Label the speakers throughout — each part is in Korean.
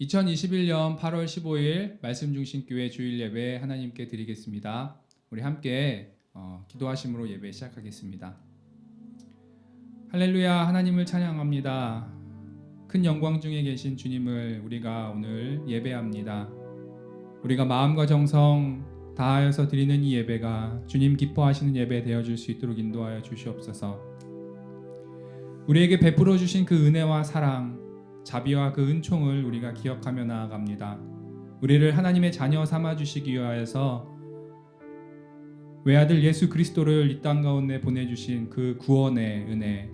Speaker 1: 2021년 8월 15일 말씀중심교회 주일 예배 하나님께 드리겠습니다. 우리 함께 기도하심으로 예배 시작하겠습니다. 할렐루야, 하나님을 찬양합니다. 큰 영광 중에 계신 주님을 우리가 오늘 예배합니다. 우리가 마음과 정성 다하여서 드리는 이 예배가 주님 기뻐하시는 예배 되어줄 수 있도록 인도하여 주시옵소서. 우리에게 베풀어 주신 그 은혜와 사랑, 자비와 그 은총을 우리가 기억하며 나아갑니다. 우리를 하나님의 자녀 삼아주시기 위하여서 외아들 예수 그리스도를 이 땅 가운데 보내주신 그 구원의 은혜,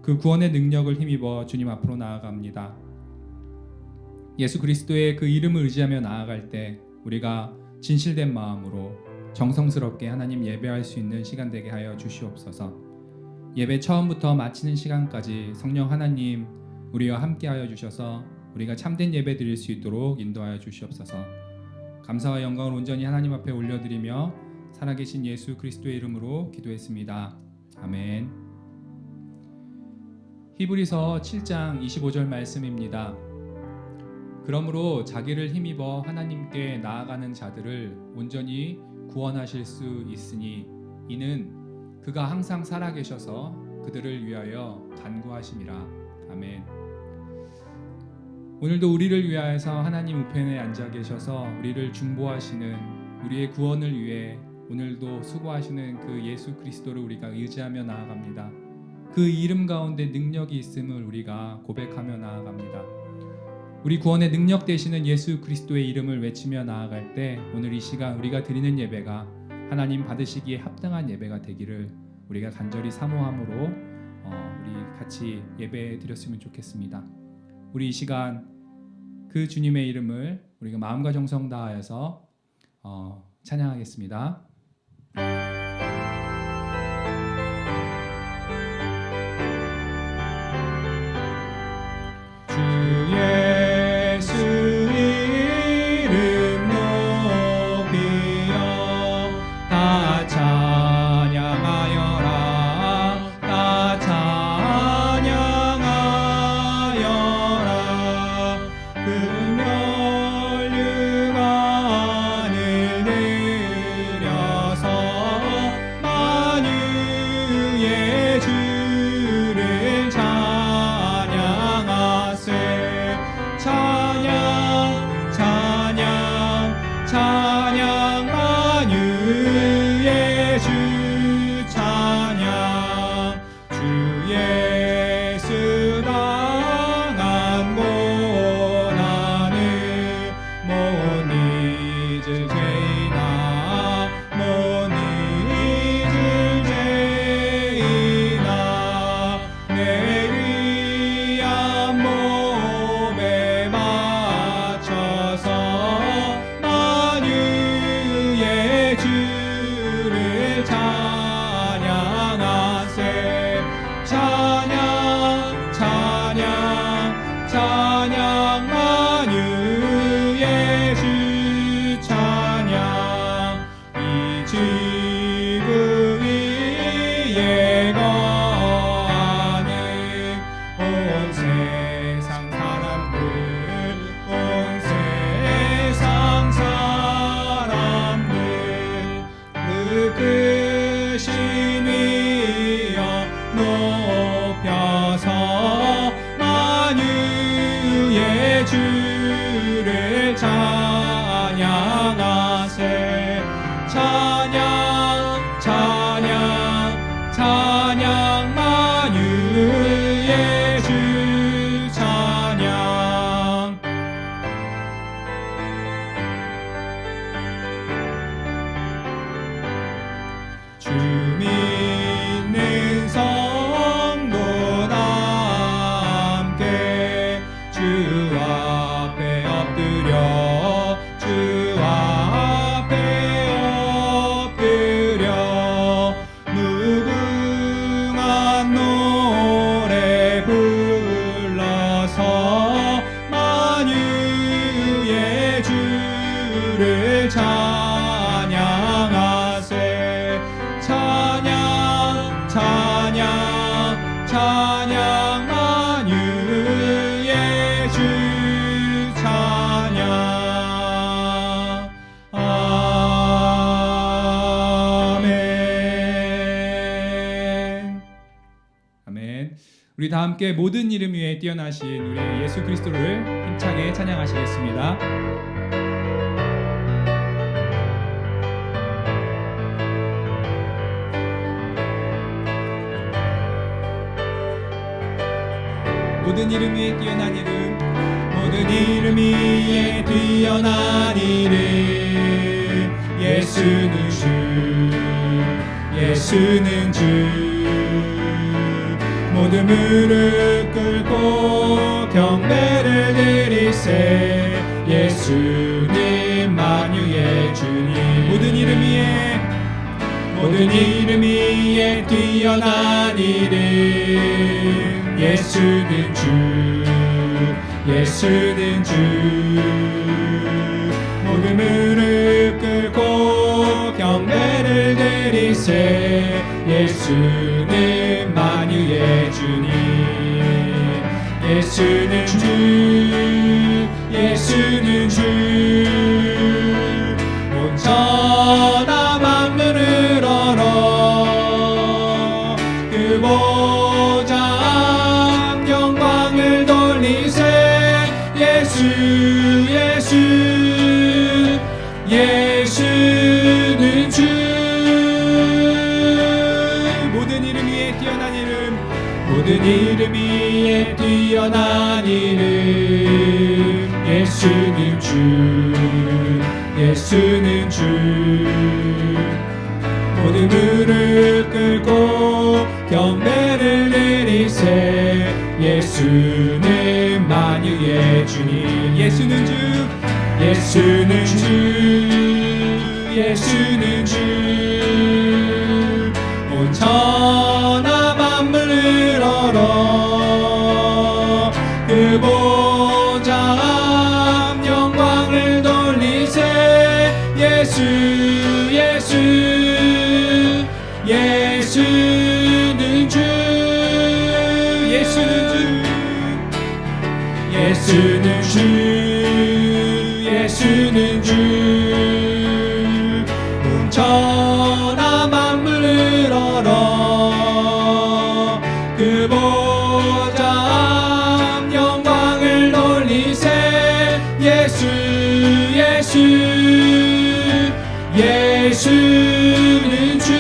Speaker 1: 그 구원의 능력을 힘입어 주님 앞으로 나아갑니다. 예수 그리스도의 그 이름을 의지하며 나아갈 때 우리가 진실된 마음으로 정성스럽게 하나님 예배할 수 있는 시간 되게 하여 주시옵소서. 예배 처음부터 마치는 시간까지 성령 하나님 우리와 함께하여 주셔서 우리가 참된 예배 드릴 수 있도록 인도하여 주시옵소서. 감사와 영광을 온전히 하나님 앞에 올려드리며 살아계신 예수 그리스도의 이름으로 기도했습니다. 아멘. 히브리서 7장 25절 말씀입니다. 그러므로 자기를 힘입어 하나님께 나아가는 자들을 온전히 구원하실 수 있으니 이는 그가 항상 살아계셔서 그들을 위하여 간구하심이라. 아멘. 오늘도 우리를 위하여서 하나님 우편에 앉아 계셔서 우리를 중보하시는, 우리의 구원을 위해 오늘도 수고하시는 그 예수 그리스도를 우리가 의지하며 나아갑니다. 그 이름 가운데 능력이 있음을 우리가 고백하며 나아갑니다. 우리 구원의 능력 되시는 예수 그리스도의 이름을 외치며 나아갈 때 오늘 이 시간 우리가 드리는 예배가 하나님 받으시기에 합당한 예배가 되기를 우리가 간절히 사모함으로 우리 같이 예배 드렸으면 좋겠습니다. 우리 이 시간 그 주님의 이름을 우리가 마음과 정성 다하여서 찬양하겠습니다. 주 예수 이름 높이여 다 찬양하여라. 다 찬양하여라. 그 멸류관을 들여서 만유의 주를 찬양하세. 찬양 찬양 찬양 만유의 주 찬양. 주 예수 당한 고난을 못 잊을 죄이나 못 잊을 죄이나 내 위한 몸에 맞춰서 만유의 주를 찬양하세. 찬양 찬양 찬양 만유의 주 찬양. 이 지구 위에 거하는 온 세상 사람들, 온 세상 사람들 그 크신 위여 높여서 만유의 주를 찬양하세. 찬양 찬양 찬양 만유의 주 찬양. 주 믿는 성도 다 함께 주 앞에 엎드려 주 앞에 엎드려 무궁한 노래 불러서 만유의 주를 찬양하세. 찬양 찬양 찬양 만유의 주 아멘. 우리 다 함께 모든 이름 위에 뛰어나신 우리 예수 그리스도를 힘차게 찬양하시겠습니다. 모든 이름 위에 뛰어난 이름, 모든 이름 위에 뛰어난 이름, 예수는 주, 예수는 주. 모든 무릎 꿇고 경배를 드리세, 예수님 만유의 주님. 모든 이름 위에, 모든 이름 위에 뛰어난 이름, 예수는 주, 예수는 주. 모든 무릎 꿇고 경배를 드리세, 예수는 만유의 주님. 예수는 주, 예수는 주. 온 천하 만물을 얼어 그 보좌 영광을 돌리세, 예수, 예수, 예수는 주. 모든 이름 위에 뛰어난 이름, 모든 이름 위에 뛰어난 이름, 예수는 주, 예수는 주. 모든 무릎 꿇고 경배를 드리세, 예수는 만유의 주님. 예수는 주, 예수는 주, 예수는 주. 온 천하 만물을 얼어 그 보좌 영광을 돌리세, 예수, 예수, 예수는 주, 예수는 주, 예수는 주, 예수는 주. 온 천하 만물을 얼어 그 보좌 영광을 돌리세, 예수, 예수, 예수는 주.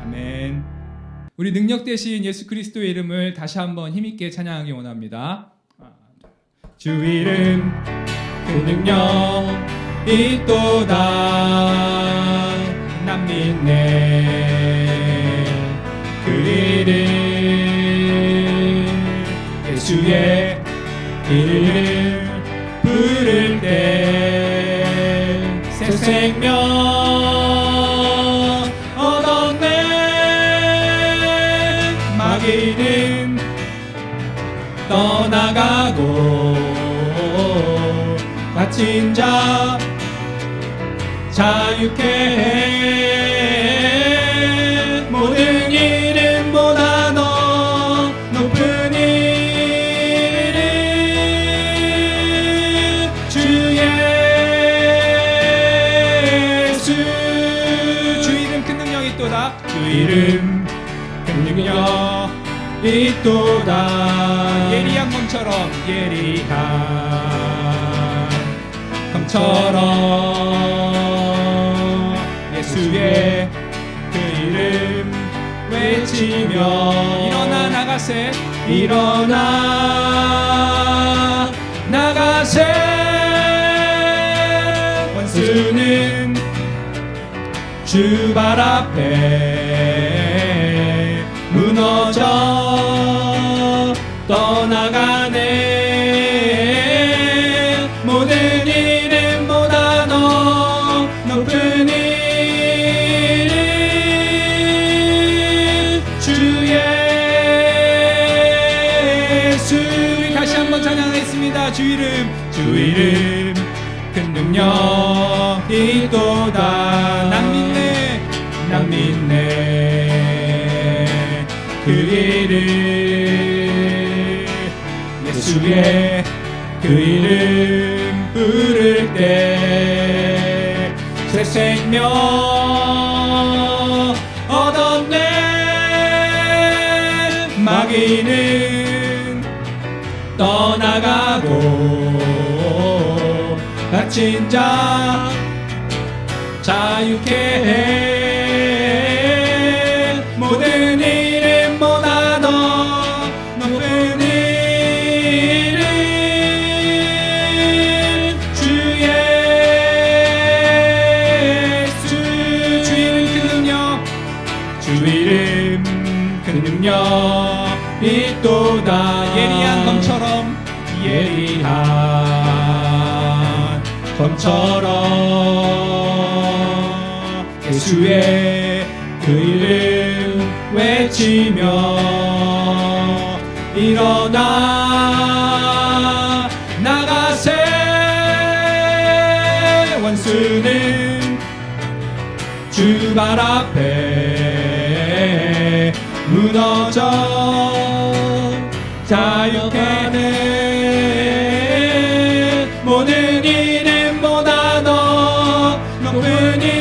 Speaker 1: 아멘. 우리 능력 되신 예수 그리스도의 이름을 다시 한번 힘있게 찬양하기 원합니다. 주 이름 그 능력 있도다, 난 믿네. 그 이름 예수의 이름 부를 때 새 생명 얻었네. 마귀는 떠나가고 갇힌 자 자유케 해. 모든 이름보다 더 높은 이름, 주 예수. 주 이름 큰 능력이 있도다, 주 이름 큰 능력 있도다. 예리한 검처럼, 예리한 검처럼 예수의 그 이름 외치며 일어나 나가세, 일어나 나가세. 원수는 주 발 앞에 무너져 떠나가네. 모든 이름보다 더 높은 이름, 주 예수. 다시 한번 찬양하겠습니다. 주 이름, 주 이름 큰 능력 있도다. 난 믿네, 난 믿네. 그 이름 예수의 그 이름 부를 때 새 생명 우리는 떠나가고 갇힌 자 자유케 해. 모든 이름보다 더 높은 이름 주 예수. 주 이름 그 능력, 주 이름 그 능력 있도다. 예리한 검처럼 예수의 그 이름 외치며 일어나 나가세. 원수는 주 발 앞에 무너져 자유케 해. 모든 이름보다 더 높은 이름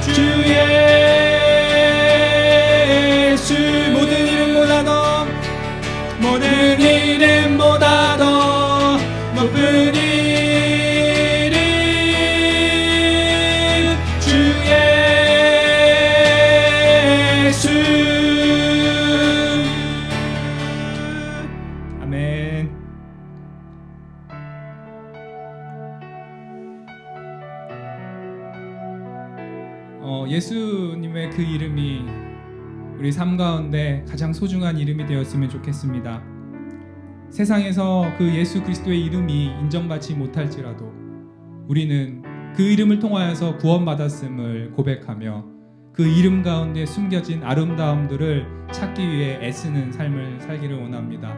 Speaker 1: 주 예수. 모든 이름보다 더 모든 이름보다 더 높은 이름 주 예수. 아멘. 예수님의 그 이름이 우리 삶 가운데 가장 소중한 이름이 되었으면 좋겠습니다. 세상에서 그 예수 그리스도의 이름이 인정받지 못할지라도 우리는 그 이름을 통하여서 구원받았음을 고백하며 그 이름 가운데 숨겨진 아름다움들을 찾기 위해 애쓰는 삶을 살기를 원합니다.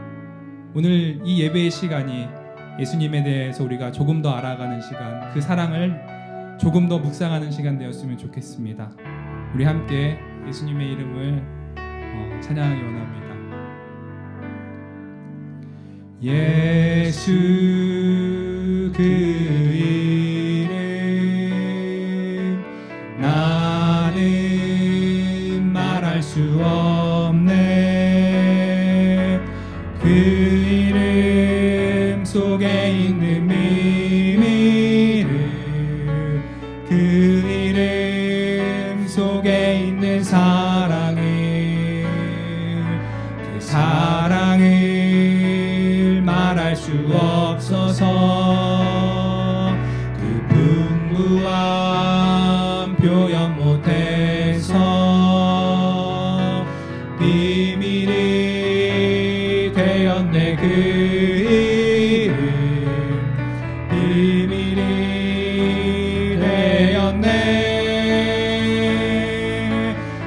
Speaker 1: 오늘 이 예배의 시간이 예수님에 대해서 우리가 조금 더 알아가는 시간, 그 사랑을 조금 더 묵상하는 시간 되었으면 좋겠습니다. 우리 함께 예수님의 이름을 찬양하기 원합니다. 예수 그 이름 나는 말할 수 없네. 그 이름 속에 있는 비밀을, 그 이름 속에 있는 사랑을, 그 사랑을 말할 수 없어서 그 풍부함 표현 못해서 비밀이 되었네. 그 이름 비밀이 되었네.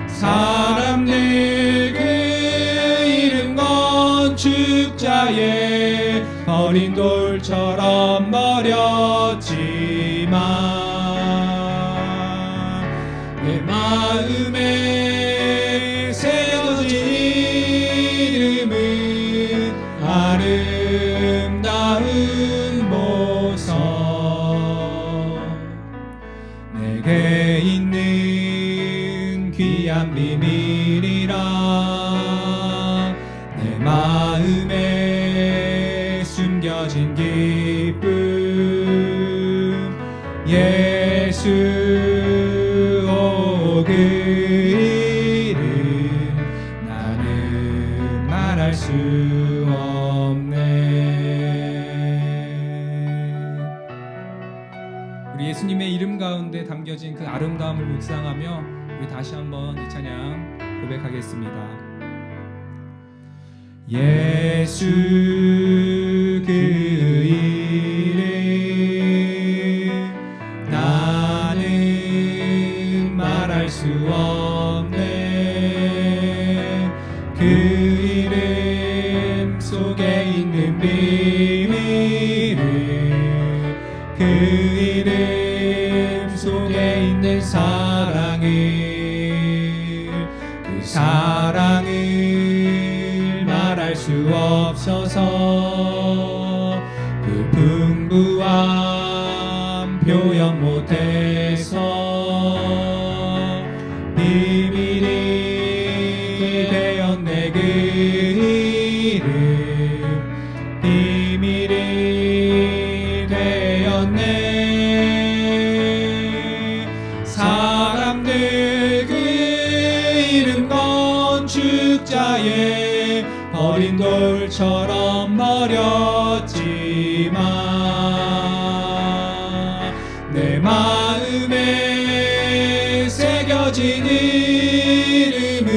Speaker 1: 사람들 그 이름 건축자의 어린 돌처럼 버렸지만 내 마음에 새겨진 이름은 아름다운 보석. 내게 있는 귀한 비밀이라 내 마음에 숨겨진 기쁨. 예수 그 이름 나는 말할 수 없네. 우리 예수님의 이름 가운데 담겨진 그 아름다움을 묵상하며 우리 다시 한번 이 찬양 고백하겠습니다. 예수 그 이름 나는 말할 수 없네. 그 이름 속에 있는 비밀을, 그 이름 속에 있는 사랑을, 그 사랑을 말할 수 없어서 그 풍부함 표현 못해서 비밀이 어린 돌처럼 버렸지만 내 마음에 새겨진 이름은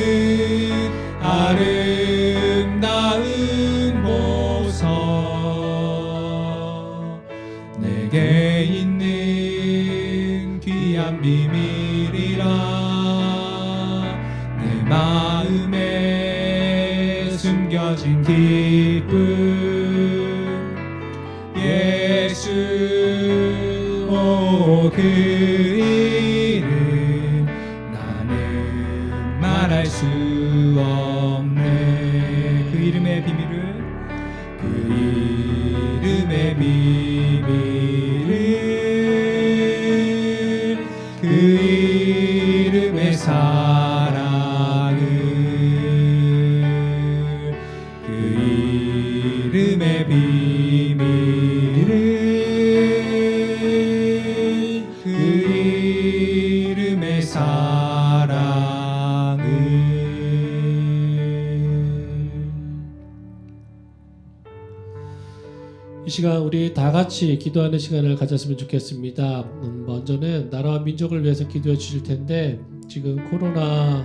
Speaker 1: 아름다운 보석. 내게 있는 귀한 비밀이라 내 마음에 숨겨진 기쁨. 예수 그 이름 나는 말할 수 없네. 그 이름의 비밀을 그 이름의 비밀을 그 이름의 사랑을 그 이름의 비밀을 그 이름의 사랑을.
Speaker 2: 이 시간 우리 다 같이 기도하는 시간을 가졌으면 좋겠습니다. 먼저는 나라와 민족을 위해서 기도해 주실 텐데 지금 코로나로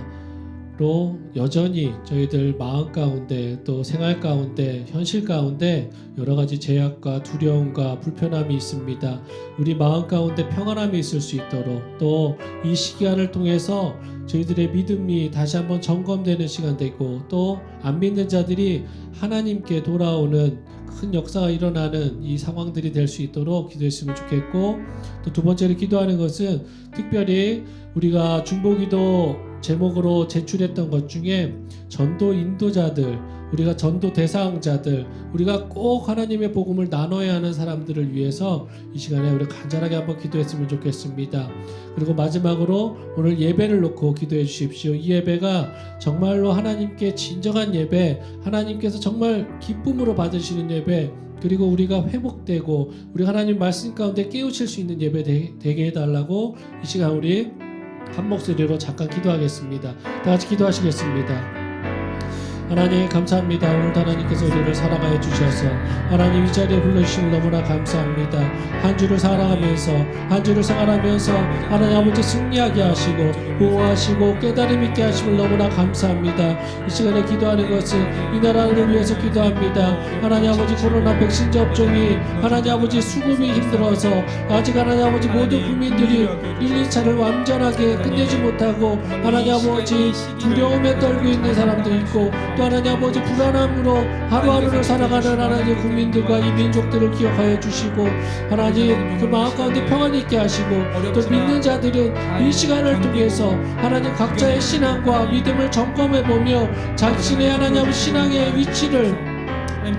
Speaker 2: 여전히 저희들 마음 가운데 또 생활 가운데 현실 가운데 여러 가지 제약과 두려움과 불편함이 있습니다. 우리 마음 가운데 평안함이 있을 수 있도록 또 이 시간을 통해서 저희들의 믿음이 다시 한번 점검되는 시간 되고 또 안 믿는 자들이 하나님께 돌아오는 큰 역사가 일어나는 이 상황들이 될 수 있도록 기도했으면 좋겠고, 또 두 번째로 기도하는 것은 특별히 우리가 중보기도 제목으로 제출했던 것 중에 전도 인도자들, 우리가 전도 대상자들, 우리가 꼭 하나님의 복음을 나눠야 하는 사람들을 위해서 이 시간에 우리 간절하게 한번 기도했으면 좋겠습니다. 그리고 마지막으로 오늘 예배를 놓고 기도해 주십시오. 이 예배가 정말로 하나님께 진정한 예배, 하나님께서 정말 기쁨으로 받으시는 예배, 그리고 우리가 회복되고 우리 하나님 말씀 가운데 깨우칠 수 있는 예배 되게 해달라고 이 시간 우리 한 목소리로 잠깐 기도하겠습니다. 다 같이 기도하시겠습니다. 하나님 감사합니다. 오늘도 하나님께서 우리를 사랑하여 주셔서 하나님 이 자리에 불러주심을 너무나 감사합니다. 한 주를 살아가면서 한 주를 생활하면서 하나님 아버지 승리하게 하시고 보호하시고 깨달음 있게 하심을 너무나 감사합니다. 이 시간에 기도하는 것은 이 나라를 위해서 기도합니다. 하나님 아버지 코로나 백신 접종이 하나님 아버지 수급이 힘들어서 아직 하나님 아버지 모든 국민들이 1, 2차를 완전하게 끝내지 못하고 하나님 아버지 두려움에 떨고 있는 사람도 있고 또 하나님 아버지 불안함으로 하루하루를 살아가는 하나님 국민들과 이 민족들을 기억하여 주시고 하나님 그 마음 가운데 평안이 있게 하시고 또 믿는 자들은 이 시간을 통해서 하나님 각자의 신앙과 믿음을 점검해보며 자신의 하나님 신앙의 위치를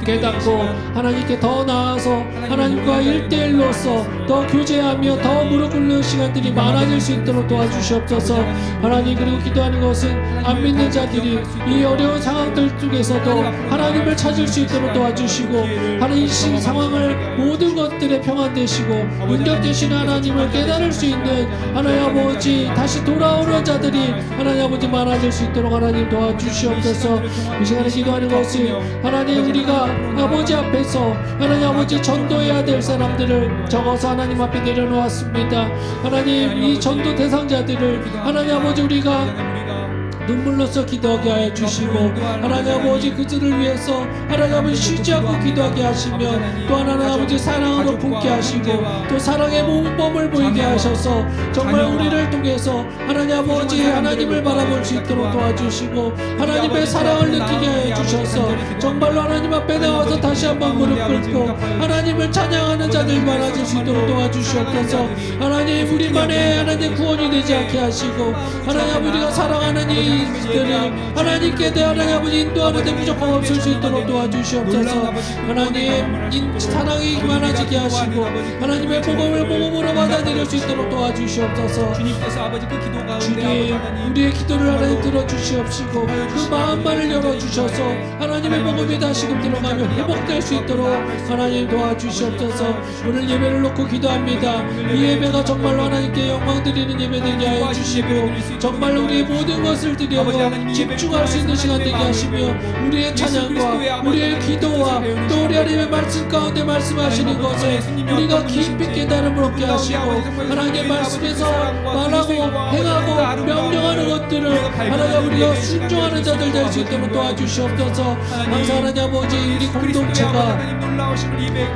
Speaker 2: 깨닫고 하나님께 더 나아서 하나님과 1대1로서 더 교제하며 더 무릎 꿇는 시간들이 많아질 수 있도록 도와주시옵소서. 하나님 그리고 기도하는 것은 안 믿는 자들이 이 어려운 상황들 속에서도 하나님을 찾을 수 있도록 도와주시고 하나님 이 상황을 모든 것들에 평안 되시고 능력 되시는 하나님을 깨달을 수 있는 하나님 아버지 다시 돌아오는 자들이 하나님 아버지 많아질 수 있도록 하나님 도와주시옵소서. 이 시간에 기도하는 것은 하나님 우리가 아버지 앞에서 하나님 아버지 전도해야 될 사람들을 적어서 하나님 앞에 내려놓았습니다. 하나님 이 전도 대상자들을 하나님 아버지 우리가 눈물로써 기도하게 하여 주시고 하나님 아버지 그들을 위해서 하나님 아버지 쉬지 않고 기도하게 하시며 또 하나님 아버지 사랑으로 품게 하시고 또 사랑의 모범을 보이게 하셔서 정말 우리를 통해서 하나님 아버지 하나님을 바라볼 수 있도록 도와주시고 하나님의 사랑을 느끼게 하여 주셔서 정말로 하나님 앞에 나와서 다시 한번 무릎 꿇고 하나님을 찬양하는 자들 많아질 수 있도록 도와주시옵소서. 하나님 우리만의 하나님 구원이 되지 않게 하시고 하나님 아버지가 사랑하는 이 들이 하나님께 대한 하나님 아버지 인도하는 데 무조건 없을 수 있도록 도와주시옵소서. 하나님 사랑이 많아지게 하시고 하나님의 복음을 복음으로 받아들일 수 있도록 도와주시옵소서. 주님 우리의 기도를 하나님 들어주시옵시고 그 마음만을 열어주셔서 하나님의 복음이 다시금 들어가며 회복될 수 있도록 하나님 도와주시옵소서. 오늘 예배를 놓고 기도합니다. 이 예배가 정말로 하나님께 영광 드리는 예배 되게 하여 주시고 정말로 우리의 모든 것을 엎드려 집중할 수 있는 시간 되게 하시며 우리의 찬양과 우리의 기도와 또 우리 하나님의 말씀 가운데 말씀하시는 것을 우리가 깊이 깨달음을 얻게 하시고 하나님의 말씀에서 말하고 행하고 명령하는 것들을 하나님 우리가 순종하는 자들 될 수 있도록 도와주시옵소서. 항상 하나님 아버지 우리 공동체가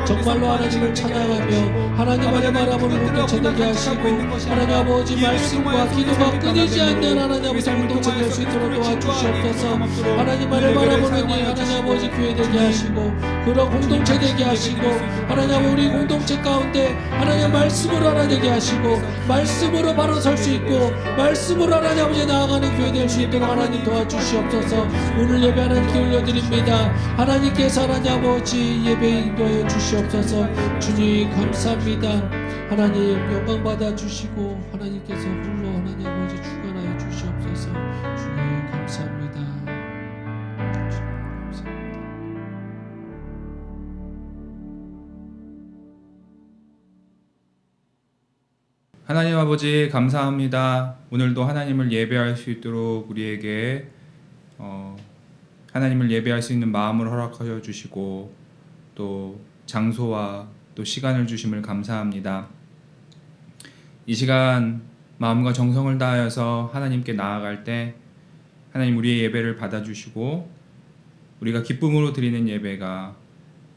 Speaker 2: 정말로 하나님을 찬양하며 하나님만의 바라보는 공동체 되게 하시고 하나님 아버지 말씀과 기도가 끊이지 않는 하나님 아버지 공동체 될 수 있도록 도와주시옵소서. 하나님만을 바라보는 이 하나님 아버지 교회 되게 하시고 그런 공동체 되게 하시고 하나님 우리 공동체 가운데 하나님 말씀으로 하나 되게 하시고 말씀으로 바로 설 수 있고 말씀으로 하나님 아버지 나아가는 교회 될 수 있도록 하나님 도와주시옵소서. 오늘 예배 하나님께 올려드립니다. 하나님께서 하나님 아버지 예배 인도하여 주시옵소서. 주님 감사합니다. 하나님 영광 받아 주시고 하나님께서 홀로 하나님 아버지 주관하여 주시옵소서. 주님 감사합니다. 주님 감사합니다.
Speaker 1: 하나님 아버지 감사합니다. 오늘도 하나님을 예배할 수 있도록 우리에게 하나님을 예배할 수 있는 마음을 허락하여 주시고 또 장소와 또 시간을 주심을 감사합니다. 이 시간 마음과 정성을 다하여서 하나님께 나아갈 때 하나님 우리의 예배를 받아주시고 우리가 기쁨으로 드리는 예배가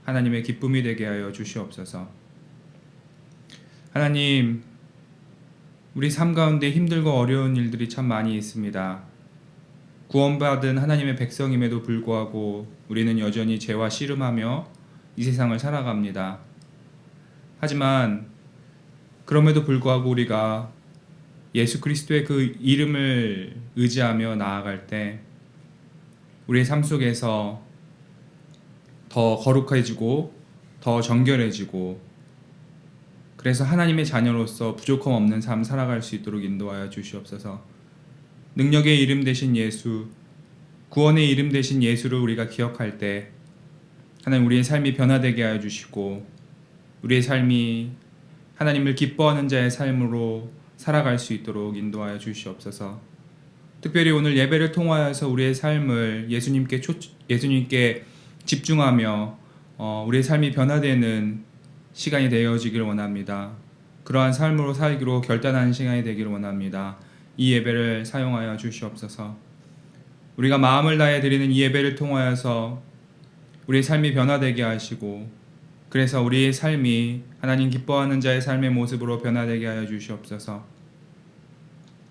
Speaker 1: 하나님의 기쁨이 되게 하여 주시옵소서. 하나님 우리 삶 가운데 힘들고 어려운 일들이 참 많이 있습니다. 구원받은 하나님의 백성임에도 불구하고 우리는 여전히 죄와 씨름하며 이 세상을 살아갑니다. 하지만 그럼에도 불구하고 우리가 예수 그리스도의 그 이름을 의지하며 나아갈 때 우리의 삶 속에서 더 거룩해지고 더 정결해지고 그래서 하나님의 자녀로서 부족함 없는 삶 살아갈 수 있도록 인도하여 주시옵소서. 능력의 이름 되신 예수, 구원의 이름 되신 예수를 우리가 기억할 때 하나님 우리의 삶이 변화되게 하여 주시고 우리의 삶이 하나님을 기뻐하는 자의 삶으로 살아갈 수 있도록 인도하여 주시옵소서. 특별히 오늘 예배를 통하여서 우리의 삶을 예수님께 집중하며 우리의 삶이 변화되는 시간이 되어지길 원합니다. 그러한 삶으로 살기로 결단하는 시간이 되기를 원합니다. 이 예배를 사용하여 주시옵소서. 우리가 마음을 다해 드리는 이 예배를 통하여서 우리의 삶이 변화되게 하시고 그래서 우리의 삶이 하나님 기뻐하는 자의 삶의 모습으로 변화되게 하여 주시옵소서.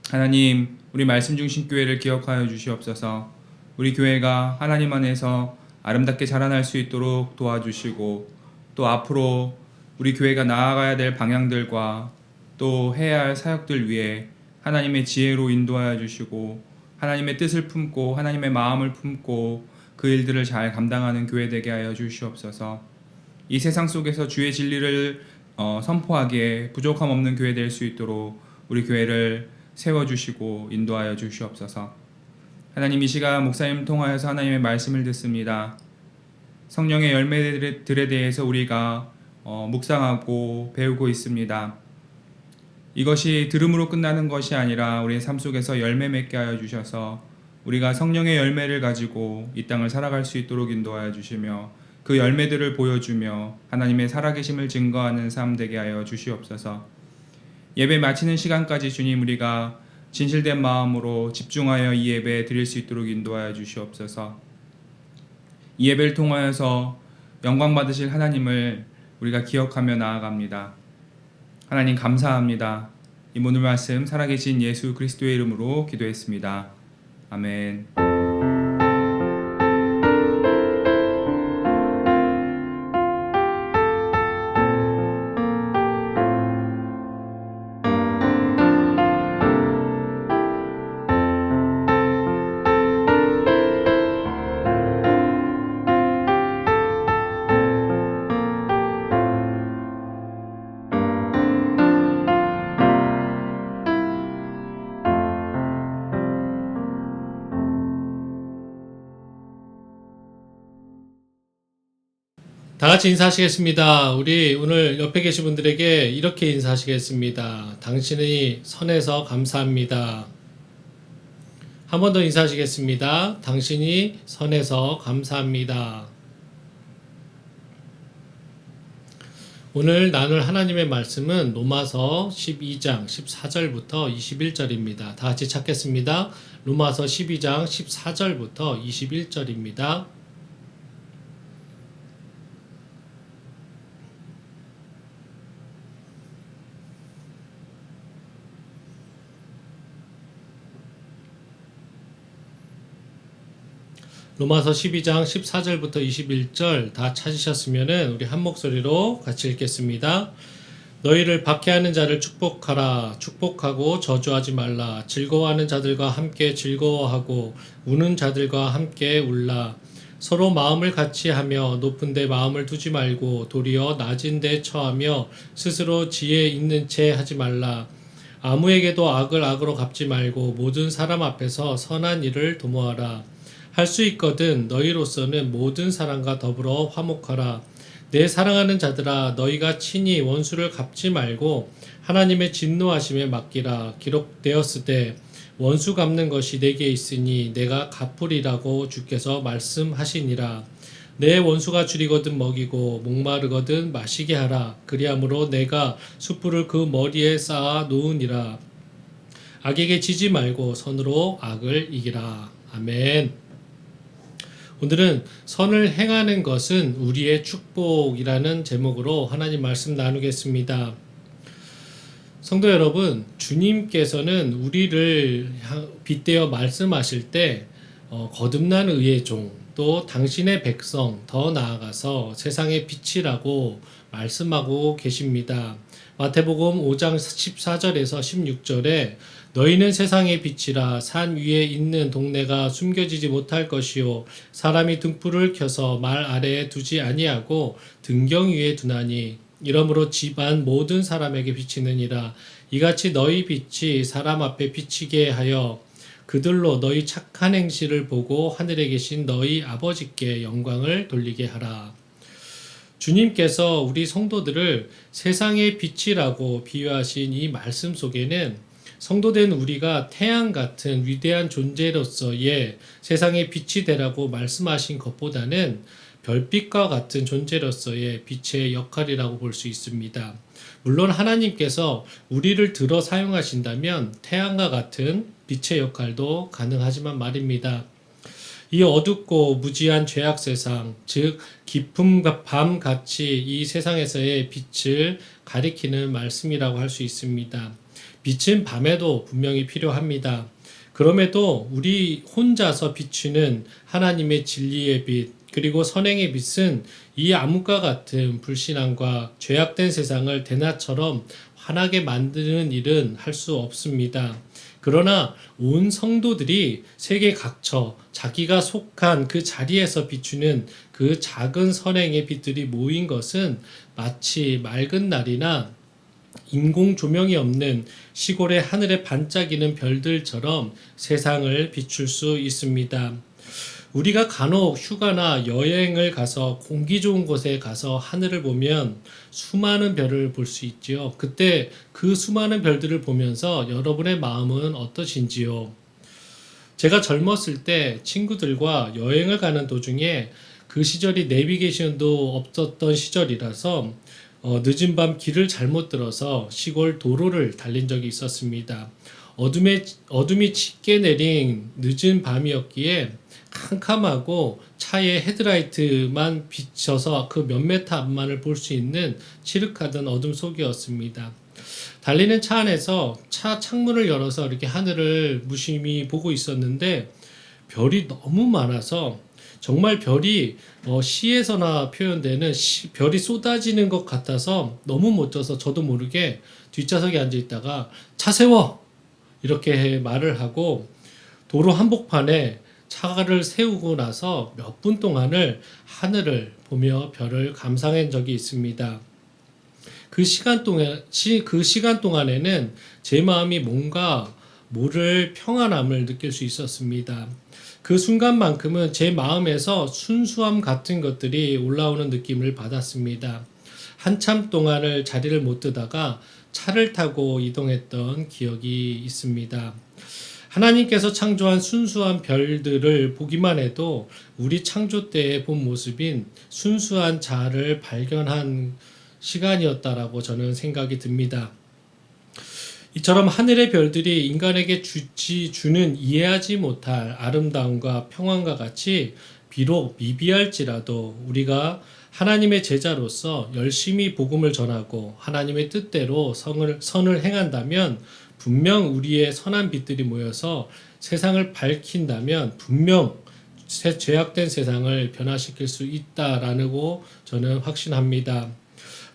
Speaker 1: 하나님 우리 말씀 중심 교회를 기억하여 주시옵소서. 우리 교회가 하나님 안에서 아름답게 자라날 수 있도록 도와주시고 또 앞으로 우리 교회가 나아가야 될 방향들과 또 해야 할 사역들 위해 하나님의 지혜로 인도하여 주시고 하나님의 뜻을 품고 하나님의 마음을 품고 그 일들을 잘 감당하는 교회 되게 하여 주시옵소서. 이 세상 속에서 주의 진리를 선포하기에 부족함 없는 교회 될 수 있도록 우리 교회를 세워주시고 인도하여 주시옵소서. 하나님 이 시간 목사님 통하여서 하나님의 말씀을 듣습니다. 성령의 열매들에 대해서 우리가 묵상하고 배우고 있습니다. 이것이 들음으로 끝나는 것이 아니라 우리의 삶 속에서 열매 맺게 하여 주셔서 우리가 성령의 열매를 가지고 이 땅을 살아갈 수 있도록 인도하여 주시며 그 열매들을 보여주며 하나님의 살아계심을 증거하는 삶 되게 하여 주시옵소서. 예배 마치는 시간까지 주님 우리가 진실된 마음으로 집중하여 이 예배 드릴 수 있도록 인도하여 주시옵소서. 이 예배를 통하여서 영광 받으실 하나님을 우리가 기억하며 나아갑니다. 하나님 감사합니다. 이 모든 말씀 살아계신 예수 그리스도의 이름으로 기도했습니다. 아멘.
Speaker 2: 다 같이 인사하시겠습니다. 우리 오늘 옆에 계신 분들에게 이렇게 인사하시겠습니다. 당신이 선해서 감사합니다. 한 번 더 인사하시겠습니다. 당신이 선해서 감사합니다. 오늘 나눌 하나님의 말씀은 로마서 12장 14절부터 21절입니다. 다 같이 찾겠습니다. 로마서 12장 14절부터 21절입니다. 로마서 12장 14절부터 21절 다 찾으셨으면 우리 한 목소리로 같이 읽겠습니다. 너희를 박해하는 자를 축복하라. 축복하고 저주하지 말라. 즐거워하는 자들과 함께 즐거워하고 우는 자들과 함께 울라. 서로 마음을 같이 하며 높은 데 마음을 두지 말고 도리어 낮은 데 처하며 스스로 지혜 있는 채 하지 말라. 아무에게도 악을 악으로 갚지 말고 모든 사람 앞에서 선한 일을 도모하라. 할 수 있거든 너희로서는 모든 사람과 더불어 화목하라. 내 사랑하는 자들아 너희가 친히 원수를 갚지 말고 하나님의 진노하심에 맡기라. 기록되었으되 원수 갚는 것이 내게 있으니 내가 갚으리라고 주께서 말씀하시니라. 내 원수가 줄이거든 먹이고 목마르거든 마시게 하라. 그리함으로 내가 숯불을 그 머리에 쌓아 놓으니라. 악에게 지지 말고 선으로 악을 이기라. 아멘. 오늘은 선을 행하는 것은 우리의 축복이라는 제목으로 하나님 말씀 나누겠습니다. 성도 여러분, 주님께서는 우리를 빗대어 말씀하실 때 거듭난 의의 종, 또 당신의 백성, 더 나아가서 세상의 빛이라고 말씀하고 계십니다. 마태복음 5장 14절에서 16절에 너희는 세상의 빛이라. 산 위에 있는 동네가 숨겨지지 못할 것이요 사람이 등불을 켜서 말 아래에 두지 아니하고 등경 위에 두나니 이러므로 집안 모든 사람에게 비치느니라. 이같이 너희 빛이 사람 앞에 비치게 하여 그들로 너희 착한 행실을 보고 하늘에 계신 너희 아버지께 영광을 돌리게 하라. 주님께서 우리 성도들을 세상의 빛이라고 비유하신 이 말씀 속에는 성도된 우리가 태양 같은 위대한 존재로서의 세상의 빛이 되라고 말씀하신 것보다는 별빛과 같은 존재로서의 빛의 역할이라고 볼 수 있습니다. 물론 하나님께서 우리를 들어 사용하신다면 태양과 같은 빛의 역할도 가능하지만 말입니다. 이 어둡고 무지한 죄악 세상, 즉 깊은 밤같이 이 세상에서의 빛을 가리키는 말씀이라고 할 수 있습니다. 빛은 밤에도 분명히 필요합니다. 그럼에도 우리 혼자서 비추는 하나님의 진리의 빛, 그리고 선행의 빛은 이 암흑과 같은 불신앙과 죄악된 세상을 대낮처럼 환하게 만드는 일은 할 수 없습니다. 그러나 온 성도들이 세계 각처 자기가 속한 그 자리에서 비추는 그 작은 선행의 빛들이 모인 것은 마치 맑은 날이나 인공 조명이 없는 시골의 하늘에 반짝이는 별들처럼 세상을 비출 수 있습니다. 우리가 간혹 휴가나 여행을 가서 공기 좋은 곳에 가서 하늘을 보면 수많은 별을 볼 수 있지요. 그때 그 수많은 별들을 보면서 여러분의 마음은 어떠신지요? 제가 젊었을 때 친구들과 여행을 가는 도중에 그 시절이 내비게이션도 없었던 시절이라서 늦은 밤 길을 잘못 들어서 시골 도로를 달린 적이 있었습니다. 어둠이 짙게 내린 늦은 밤이었기에 캄캄하고 차의 헤드라이트만 비춰서 그 몇 메터 앞만을 볼 수 있는 칠흑하던 어둠 속이었습니다. 달리는 차 안에서 차 창문을 열어서 이렇게 하늘을 무심히 보고 있었는데 별이 너무 많아서 정말 별이 시에서나 표현되는 별이 쏟아지는 것 같아서 너무 멋져서 저도 모르게 뒷좌석에 앉아 있다가 차 세워! 이렇게 말을 하고 도로 한복판에 차를 세우고 나서 몇 분 동안을 하늘을 보며 별을 감상한 적이 있습니다. 그 시간 동안에는 제 마음이 뭔가 모를 평안함을 느낄 수 있었습니다. 그 순간만큼은 제 마음에서 순수함 같은 것들이 올라오는 느낌을 받았습니다. 한참 동안을 자리를 못 뜨다가 차를 타고 이동했던 기억이 있습니다. 하나님께서 창조한 순수한 별들을 보기만 해도 우리 창조 때의 본 모습인 순수한 자아를 발견한 시간이었다라고 저는 생각이 듭니다. 이처럼 하늘의 별들이 인간에게 주는 이해하지 못할 아름다움과 평안과 같이 비록 미비할지라도 우리가 하나님의 제자로서 열심히 복음을 전하고 하나님의 뜻대로 선을 행한다면 분명 우리의 선한 빛들이 모여서 세상을 밝힌다면 분명 죄악된 세상을 변화시킬 수 있다라고 저는 확신합니다.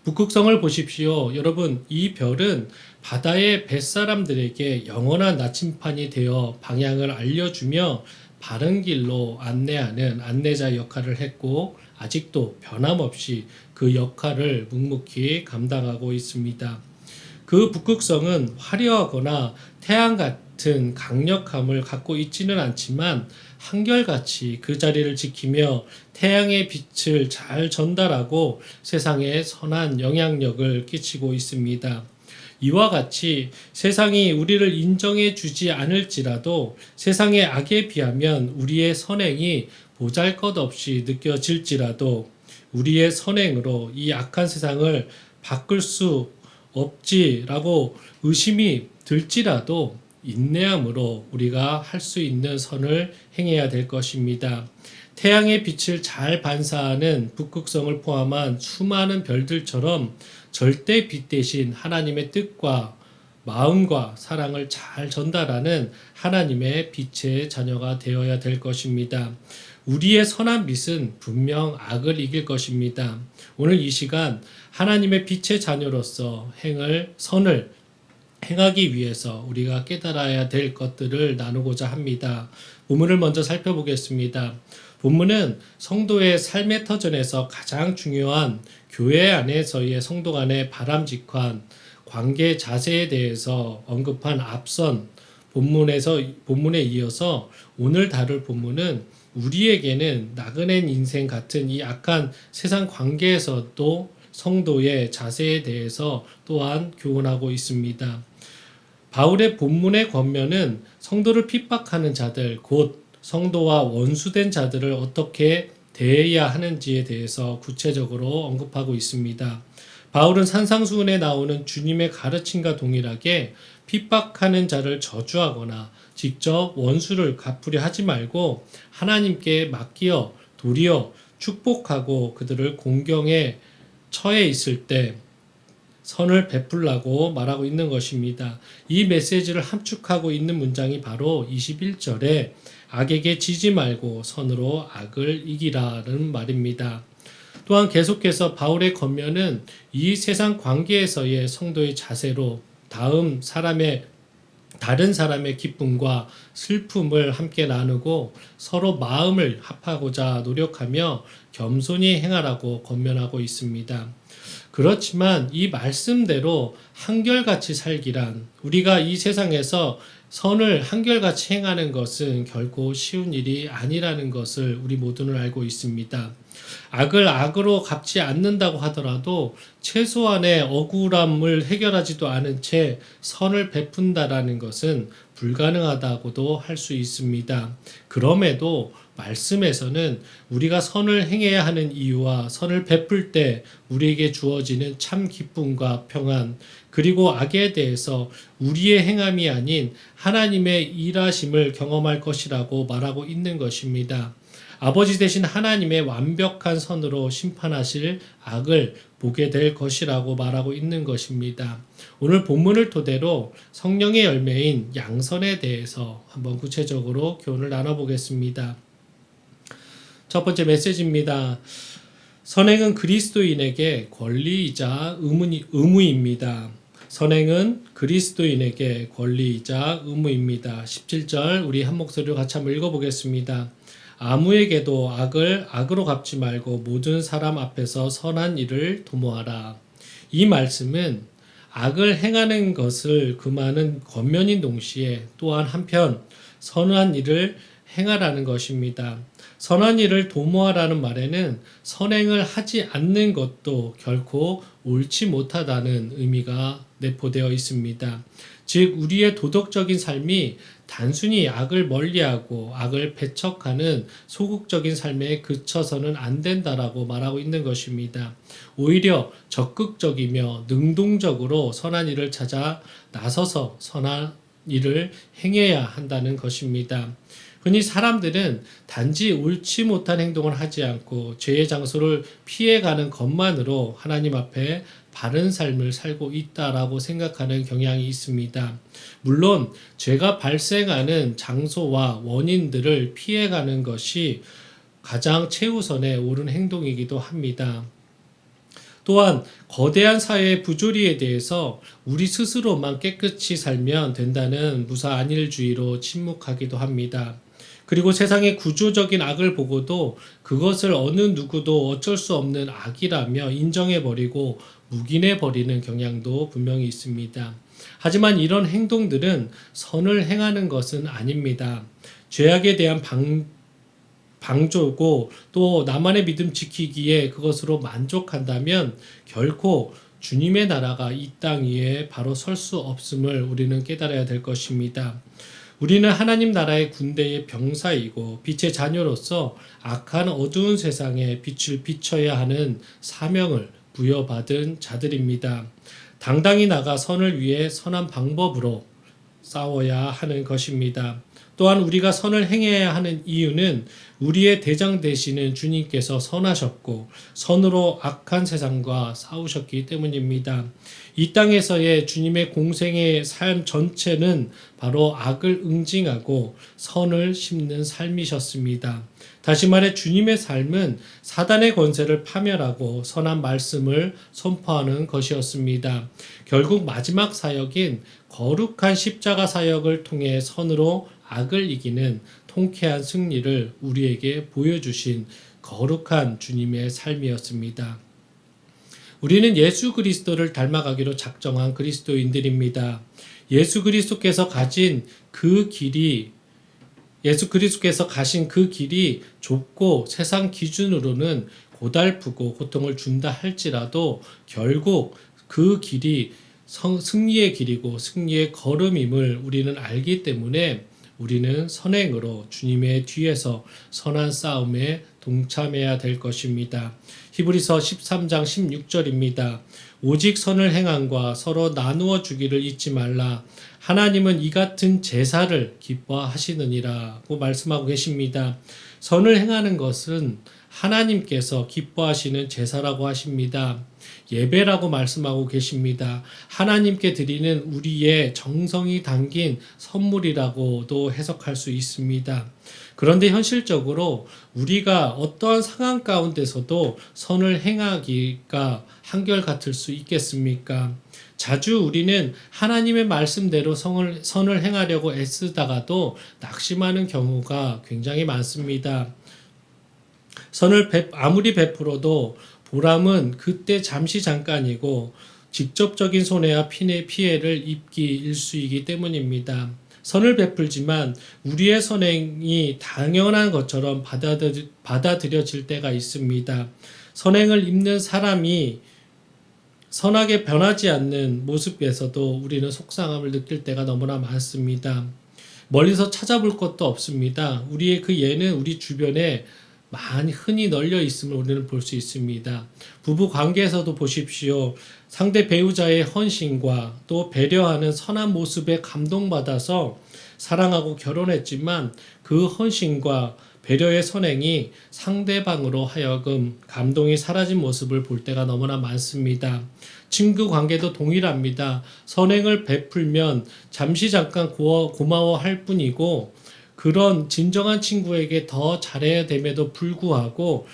Speaker 2: 북극성을 보십시오. 여러분, 이 별은 바다의 뱃사람들에게 영원한 나침판이 되어 방향을 알려주며 바른 길로 안내하는 안내자 역할을 했고 아직도 변함없이 그 역할을 묵묵히 감당하고 있습니다. 그 북극성은 화려하거나 태양 같은 강력함을 갖고 있지는 않지만 한결같이 그 자리를 지키며 태양의 빛을 잘 전달하고 세상에 선한 영향력을 끼치고 있습니다. 이와 같이 세상이 우리를 인정해 주지 않을지라도 세상의 악에 비하면 우리의 선행이 보잘것없이 느껴질지라도 우리의 선행으로 이 악한 세상을 바꿀 수 없지라고 의심이 들지라도 인내함으로 우리가 할 수 있는 선을 행해야 될 것입니다. 태양의 빛을 잘 반사하는 북극성을 포함한 수많은 별들처럼 절대 빛 대신 하나님의 뜻과 마음과 사랑을 잘 전달하는 하나님의 빛의 자녀가 되어야 될 것입니다. 우리의 선한 빛은 분명 악을 이길 것입니다. 오늘 이 시간 하나님의 빛의 자녀로서 선을 행하기 위해서 우리가 깨달아야 될 것들을 나누고자 합니다. 본문을 먼저 살펴보겠습니다. 본문은 성도의 삶의 터전에서 가장 중요한 교회 안에서의 성도 간의 바람직한 관계 자세에 대해서 언급한 앞선 본문에 이어서 오늘 다룰 본문은 우리에게는 나그네 인생 같은 이 악한 세상 관계에서도 성도의 자세에 대해서 또한 교훈하고 있습니다. 바울의 본문의 권면은 성도를 핍박하는 자들, 곧 성도와 원수된 자들을 어떻게 대해야 하는지에 대해서 구체적으로 언급하고 있습니다. 바울은 산상수훈에 나오는 주님의 가르침과 동일하게 핍박하는 자를 저주하거나 직접 원수를 갚으려 하지 말고 하나님께 맡기어 도리어 축복하고 그들을 공경에 처해 있을 때 선을 베풀라고 말하고 있는 것입니다. 이 메시지를 함축하고 있는 문장이 바로 21절에 악에게 지지 말고 선으로 악을 이기라는 말입니다. 또한 계속해서 바울의 권면은 이 세상 관계에서의 성도의 자세로 다른 사람의 기쁨과 슬픔을 함께 나누고 서로 마음을 합하고자 노력하며 겸손히 행하라고 권면하고 있습니다. 그렇지만 이 말씀대로 한결같이 살기란 우리가 이 세상에서 선을 한결같이 행하는 것은 결코 쉬운 일이 아니라는 것을 우리 모두는 알고 있습니다. 악을 악으로 갚지 않는다고 하더라도 최소한의 억울함을 해결하지도 않은 채 선을 베푼다라는 것은 불가능하다고도 할 수 있습니다. 그럼에도 말씀에서는 우리가 선을 행해야 하는 이유와 선을 베풀 때 우리에게 주어지는 참 기쁨과 평안, 그리고 악에 대해서 우리의 행함이 아닌 하나님의 일하심을 경험할 것이라고 말하고 있는 것입니다. 아버지 되신 하나님의 완벽한 선으로 심판하실 악을 보게 될 것이라고 말하고 있는 것입니다. 오늘 본문을 토대로 성령의 열매인 양선에 대해서 한번 구체적으로 교훈을 나눠보겠습니다. 첫 번째 메시지입니다. 선행은 그리스도인에게 권리이자 의무입니다. 선행은 그리스도인에게 권리이자 의무입니다. 17절 우리 한 목소리로 같이 한번 읽어보겠습니다. 아무에게도 악을 악으로 갚지 말고 모든 사람 앞에서 선한 일을 도모하라. 이 말씀은 악을 행하는 것을 금하는 권면인 동시에 또한 한편 선한 일을 행하라는 것입니다. 선한 일을 도모하라는 말에는 선행을 하지 않는 것도 결코 옳지 못하다는 의미가 내포되어 있습니다. 즉 우리의 도덕적인 삶이 단순히 악을 멀리하고 악을 배척하는 소극적인 삶에 그쳐서는 안 된다라고 말하고 있는 것입니다. 오히려 적극적이며 능동적으로 선한 일을 찾아 나서서 선한 일을 행해야 한다는 것입니다. 흔히 사람들은 단지 옳지 못한 행동을 하지 않고 죄의 장소를 피해가는 것만으로 하나님 앞에 바른 삶을 살고 있다라고 생각하는 경향이 있습니다. 물론 죄가 발생하는 장소와 원인들을 피해가는 것이 가장 최우선에 옳은 행동이기도 합니다. 또한 거대한 사회의 부조리에 대해서 우리 스스로만 깨끗이 살면 된다는 무사안일주의로 침묵하기도 합니다. 그리고 세상의 구조적인 악을 보고도 그것을 어느 누구도 어쩔 수 없는 악이라며 인정해버리고 묵인해버리는 경향도 분명히 있습니다. 하지만 이런 행동들은 선을 행하는 것은 아닙니다. 죄악에 대한 방조고 또 나만의 믿음 지키기에 그것으로 만족한다면 결코 주님의 나라가 이 땅 위에 바로 설 수 없음을 우리는 깨달아야 될 것입니다. 우리는 하나님 나라의 군대의 병사이고 빛의 자녀로서 악한 어두운 세상에 빛을 비춰야 하는 사명을 부여받은 자들입니다. 당당히 나가 선을 위해 선한 방법으로 싸워야 하는 것입니다. 또한 우리가 선을 행해야 하는 이유는 우리의 대장 되시는 주님께서 선하셨고 선으로 악한 세상과 싸우셨기 때문입니다. 이 땅에서의 주님의 공생의 삶 전체는 바로 악을 응징하고 선을 심는 삶이셨습니다. 다시 말해 주님의 삶은 사단의 권세를 파멸하고 선한 말씀을 선포하는 것이었습니다. 결국 마지막 사역인 거룩한 십자가 사역을 통해 선으로 악을 이기는 통쾌한 승리를 우리에게 보여주신 거룩한 주님의 삶이었습니다. 우리는 예수 그리스도를 닮아가기로 작정한 그리스도인들입니다. 예수 그리스도께서 가신 그 길이 좁고 세상 기준으로는 고달프고 고통을 준다 할지라도 결국 그 길이 승리의 길이고 승리의 걸음임을 우리는 알기 때문에 우리는 선행으로 주님의 뒤에서 선한 싸움에 동참해야 될 것입니다. 히브리서 13장 16절입니다. 오직 선을 행함과 서로 나누어 주기를 잊지 말라. 하나님은 이 같은 제사를 기뻐하시느니라고 말씀하고 계십니다. 선을 행하는 것은 하나님께서 기뻐하시는 제사라고 하십니다. 예배라고 말씀하고 계십니다. 하나님께 드리는 우리의 정성이 담긴 선물이라고도 해석할 수 있습니다. 그런데 현실적으로 우리가 어떠한 상황 가운데서도 선을 행하기가 한결같을 수 있겠습니까? 자주 우리는 하나님의 말씀대로 선을 행하려고 애쓰다가도 낙심하는 경우가 굉장히 많습니다. 선을 아무리 베풀어도 보람은 그때 잠깐이고 직접적인 손해와 피해를 입기 일쑤이기 때문입니다. 선을 베풀지만 우리의 선행이 당연한 것처럼 받아들여질 때가 있습니다. 선행을 입는 사람이 선하게 변하지 않는 모습에서도 우리는 속상함을 느낄 때가 너무나 많습니다. 멀리서 찾아볼 것도 없습니다. 우리의 그 예는 우리 주변에 많이 흔히 널려 있음을 우리는 볼 수 있습니다. 부부 관계에서도 보십시오. 상대 배우자의 헌신과 또 배려하는 선한 모습에 감동받아서 사랑하고 결혼했지만 그 헌신과 배려의 선행이 상대방으로 하여금 감동이 사라진 모습을 볼 때가 너무나 많습니다. 친구 관계도 동일합니다. 선행을 베풀면 잠깐 고마워할 뿐이고 그런 진정한 친구에게 더 잘해야 됨에도 불구하고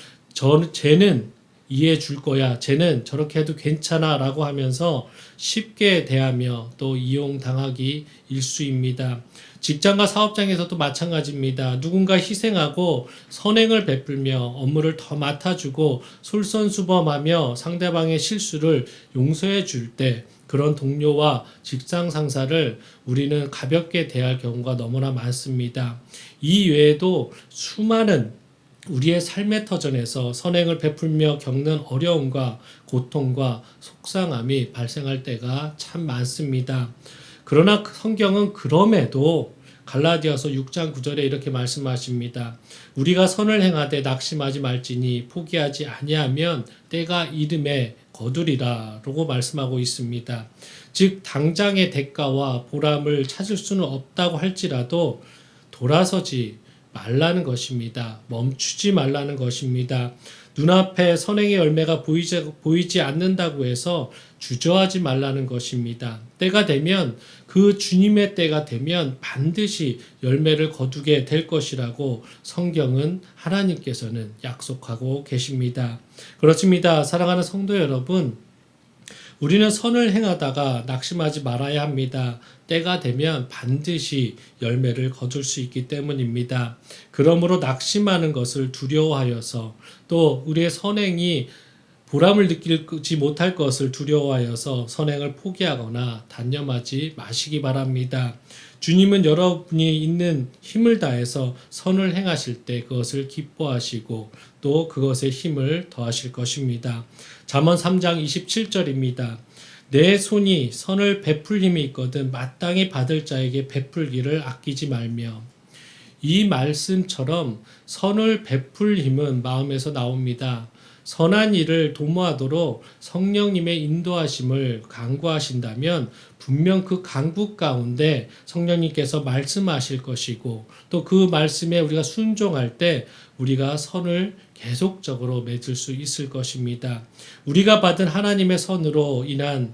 Speaker 2: 쟤는 이해해 줄 거야. 쟤는 저렇게 해도 괜찮아 라고 하면서 쉽게 대하며 또 이용당하기 일쑤입니다. 직장과 사업장에서도 마찬가지입니다. 누군가 희생하고 선행을 베풀며 업무를 더 맡아주고 솔선수범하며 상대방의 실수를 용서해 줄 때 그런 동료와 직장 상사를 우리는 가볍게 대할 경우가 너무나 많습니다. 이 외에도 수많은 우리의 삶의 터전에서 선행을 베풀며 겪는 어려움과 고통과 속상함이 발생할 때가 참 많습니다. 그러나 성경은 그럼에도 갈라디아서 6장 9절에 이렇게 말씀하십니다. 우리가 선을 행하되 낙심하지 말지니 포기하지 아니하면 때가 이름에 거두리라 라고 말씀하고 있습니다. 즉 당장의 대가와 보람을 찾을 수는 없다고 할지라도 돌아서지 말라는 것입니다. 멈추지 말라는 것입니다. 눈앞에 선행의 열매가 보이지 않는다고 해서 주저하지 말라는 것입니다. 때가 되면 그 주님의 때가 되면 반드시 열매를 거두게 될 것이라고 성경은 하나님께서는 약속하고 계십니다. 그렇습니다. 사랑하는 성도 여러분, 우리는 선을 행하다가 낙심하지 말아야 합니다. 때가 되면 반드시 열매를 거둘 수 있기 때문입니다. 그러므로 낙심하는 것을 두려워하여서 또 우리의 선행이 보람을 느끼지 못할 것을 두려워하여서 선행을 포기하거나 단념하지 마시기 바랍니다. 주님은 여러분이 있는 힘을 다해서 선을 행하실 때 그것을 기뻐하시고 또 그것에 힘을 더하실 것입니다. 잠언 3장 27절입니다. 내 손이 선을 베풀 힘이 있거든 마땅히 받을 자에게 베풀기를 아끼지 말며. 이 말씀처럼 선을 베풀 힘은 마음에서 나옵니다. 선한 일을 도모하도록 성령님의 인도하심을 간구하신다면 분명 그 간구 가운데 성령님께서 말씀하실 것이고 또 그 말씀에 우리가 순종할 때 우리가 선을 계속적으로 맺을 수 있을 것입니다. 우리가 받은 하나님의 선으로 인한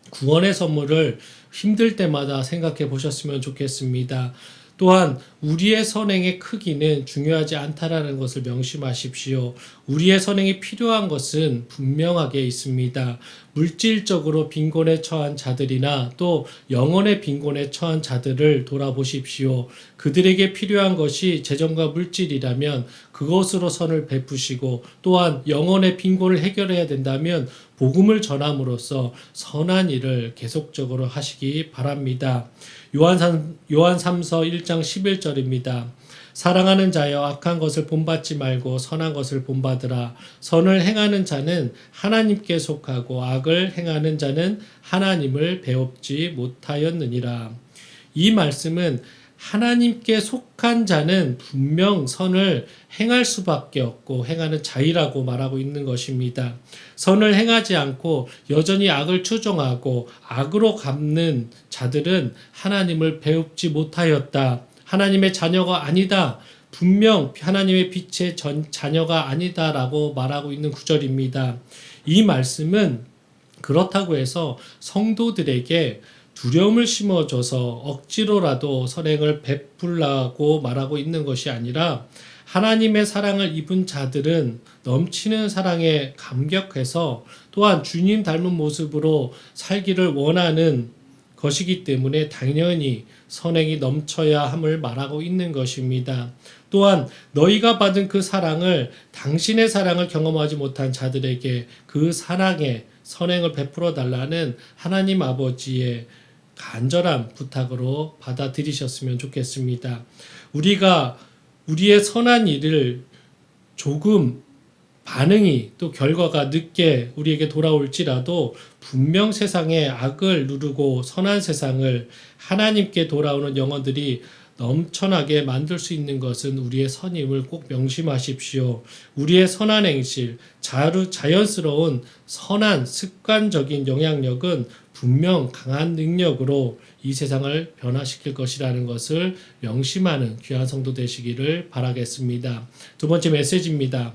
Speaker 2: 구원의 선물을 힘들 때마다 생각해 보셨으면 좋겠습니다. 또한 우리의 선행의 크기는 중요하지 않다라는 것을 명심하십시오. 우리의 선행이 필요한 것은 분명하게 있습니다. 물질적으로 빈곤에 처한 자들이나 또 영혼의 빈곤에 처한 자들을 돌아보십시오. 그들에게 필요한 것이 재정과 물질이라면 그것으로 선을 베푸시고 또한 영혼의 빈곤을 해결해야 된다면 복음을 전함으로써 선한 일을 계속적으로 하시기 바랍니다. 요한 3서 1장 11절입니다. 사랑하는 자여 악한 것을 본받지 말고 선한 것을 본받으라. 선을 행하는 자는 하나님께 속하고 악을 행하는 자는 하나님을 배웁지 못하였느니라. 이 말씀은 하나님께 속한 자는 분명 선을 행할 수밖에 없고 행하는 자이라고 말하고 있는 것입니다. 선을 행하지 않고 여전히 악을 추종하고 악으로 갚는 자들은 하나님을 배웁지 못하였다. 하나님의 자녀가 아니다. 분명 하나님의 빛의 자녀가 아니다라고 말하고 있는 구절입니다. 이 말씀은 그렇다고 해서 성도들에게 두려움을 심어줘서 억지로라도 선행을 베풀라고 말하고 있는 것이 아니라 하나님의 사랑을 입은 자들은 넘치는 사랑에 감격해서 또한 주님 닮은 모습으로 살기를 원하는 것이기 때문에 당연히 선행이 넘쳐야 함을 말하고 있는 것입니다. 또한 너희가 받은 그 사랑을 당신의 사랑을 경험하지 못한 자들에게 그 사랑의 선행을 베풀어 달라는 하나님 아버지의 간절한 부탁으로 받아들이셨으면 좋겠습니다. 우리가 우리의 선한 일을 조금 반응이 또 결과가 늦게 우리에게 돌아올지라도 분명 세상에 악을 누르고 선한 세상을 하나님께 돌아오는 영혼들이 넘쳐나게 만들 수 있는 것은 우리의 선임을 꼭 명심하십시오. 우리의 선한 행실, 자연스러운 선한 습관적인 영향력은 분명 강한 능력으로 이 세상을 변화시킬 것이라는 것을 명심하는 귀한 성도 되시기를 바라겠습니다. 두 번째 메시지입니다.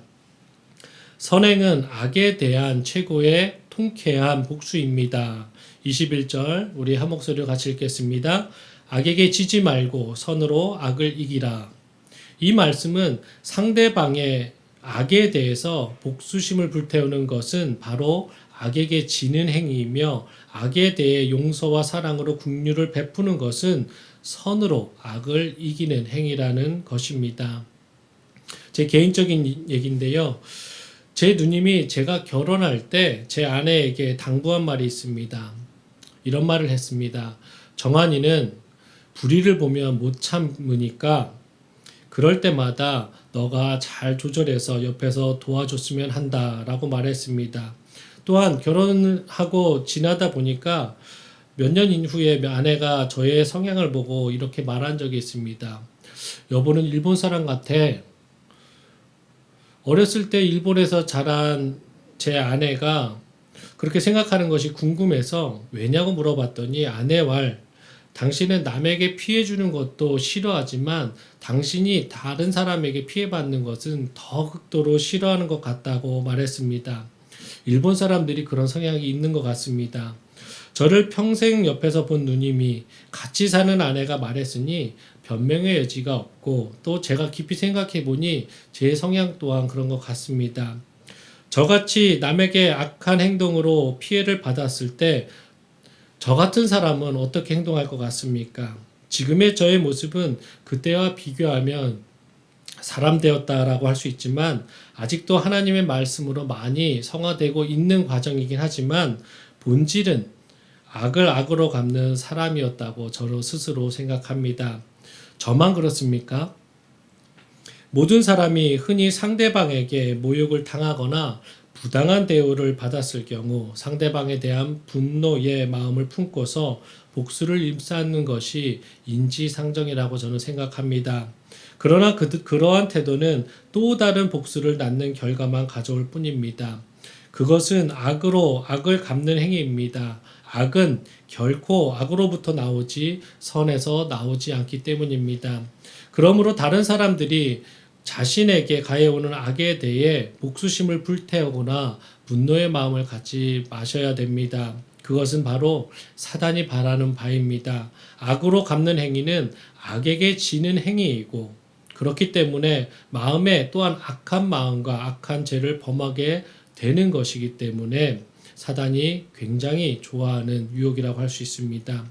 Speaker 2: 선행은 악에 대한 최고의 통쾌한 복수입니다. 21절 우리 한 목소리로 같이 읽겠습니다. 악에게 지지 말고 선으로 악을 이기라. 이 말씀은 상대방의 악에 대해서 복수심을 불태우는 것은 바로 악에게 지는 행위이며 악에 대해 용서와 사랑으로 긍휼을 베푸는 것은 선으로 악을 이기는 행위라는 것입니다. 제 개인적인 얘기인데요. 제 누님이 제가 결혼할 때 제 아내에게 당부한 말이 있습니다. 이런 말을 했습니다. 정한이는 불의를 보면 못 참으니까 그럴 때마다 너가 잘 조절해서 옆에서 도와줬으면 한다라고 말했습니다. 또한 결혼을 하고 지나다 보니까 몇 년 이후에 아내가 저의 성향을 보고 이렇게 말한 적이 있습니다. 여보는 일본 사람 같아. 어렸을 때 일본에서 자란 제 아내가 그렇게 생각하는 것이 궁금해서 왜냐고 물어봤더니 아내 말, 당신은 남에게 피해 주는 것도 싫어하지만 당신이 다른 사람에게 피해받는 것은 더 극도로 싫어하는 것 같다고 말했습니다. 일본 사람들이 그런 성향이 있는 것 같습니다. 저를 평생 옆에서 본 누님이 같이 사는 아내가 말했으니 변명의 여지가 없고 또 제가 깊이 생각해 보니 제 성향 또한 그런 것 같습니다. 저같이 남에게 악한 행동으로 피해를 받았을 때 저 같은 사람은 어떻게 행동할 것 같습니까? 지금의 저의 모습은 그때와 비교하면 사람 되었다라고 할 수 있지만 아직도 하나님의 말씀으로 많이 성화되고 있는 과정이긴 하지만 본질은 악을 악으로 갚는 사람이었다고 저로 스스로 생각합니다. 저만 그렇습니까? 모든 사람이 흔히 상대방에게 모욕을 당하거나 부당한 대우를 받았을 경우 상대방에 대한 분노의 마음을 품고서 복수를 일삼는 것이 인지상정이라고 저는 생각합니다. 그러나 그러한 태도는 또 다른 복수를 낳는 결과만 가져올 뿐입니다. 그것은 악으로 악을 갚는 행위입니다. 악은 결코 악으로부터 나오지 선에서 나오지 않기 때문입니다. 그러므로 다른 사람들이 자신에게 가해오는 악에 대해 복수심을 불태우거나 분노의 마음을 갖지 마셔야 됩니다. 그것은 바로 사단이 바라는 바입니다. 악으로 갚는 행위는 악에게 지는 행위이고 그렇기 때문에 마음에 또한 악한 마음과 악한 죄를 범하게 되는 것이기 때문에 사단이 굉장히 좋아하는 유혹이라고 할 수 있습니다.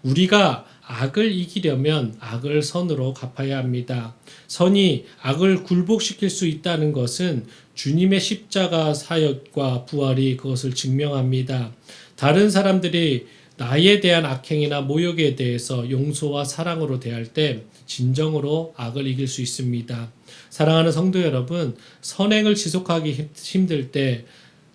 Speaker 2: 우리가 악을 이기려면 악을 선으로 갚아야 합니다. 선이 악을 굴복시킬 수 있다는 것은 주님의 십자가 사역과 부활이 그것을 증명합니다. 다른 사람들이 나에 대한 악행이나 모욕에 대해서 용서와 사랑으로 대할 때 진정으로 악을 이길 수 있습니다. 사랑하는 성도 여러분, 선행을 지속하기 힘들 때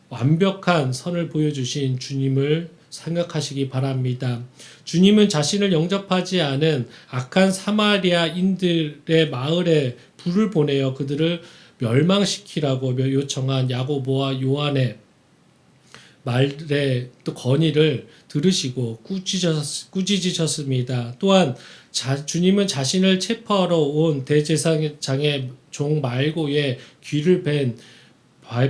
Speaker 2: 완벽한 선을 보여주신 주님을 생각하시기 바랍니다. 주님은 자신을 영접하지 않은 악한 사마리아인들의 마을에 불을 보내어 그들을 멸망시키라고 요청한 야고보와 요한의 말의 또 건의를 들으시고 꾸짖으셨습니다. 또한 주님은 자신을 체포하러 온 대제사장의 종 말고의 귀를 벤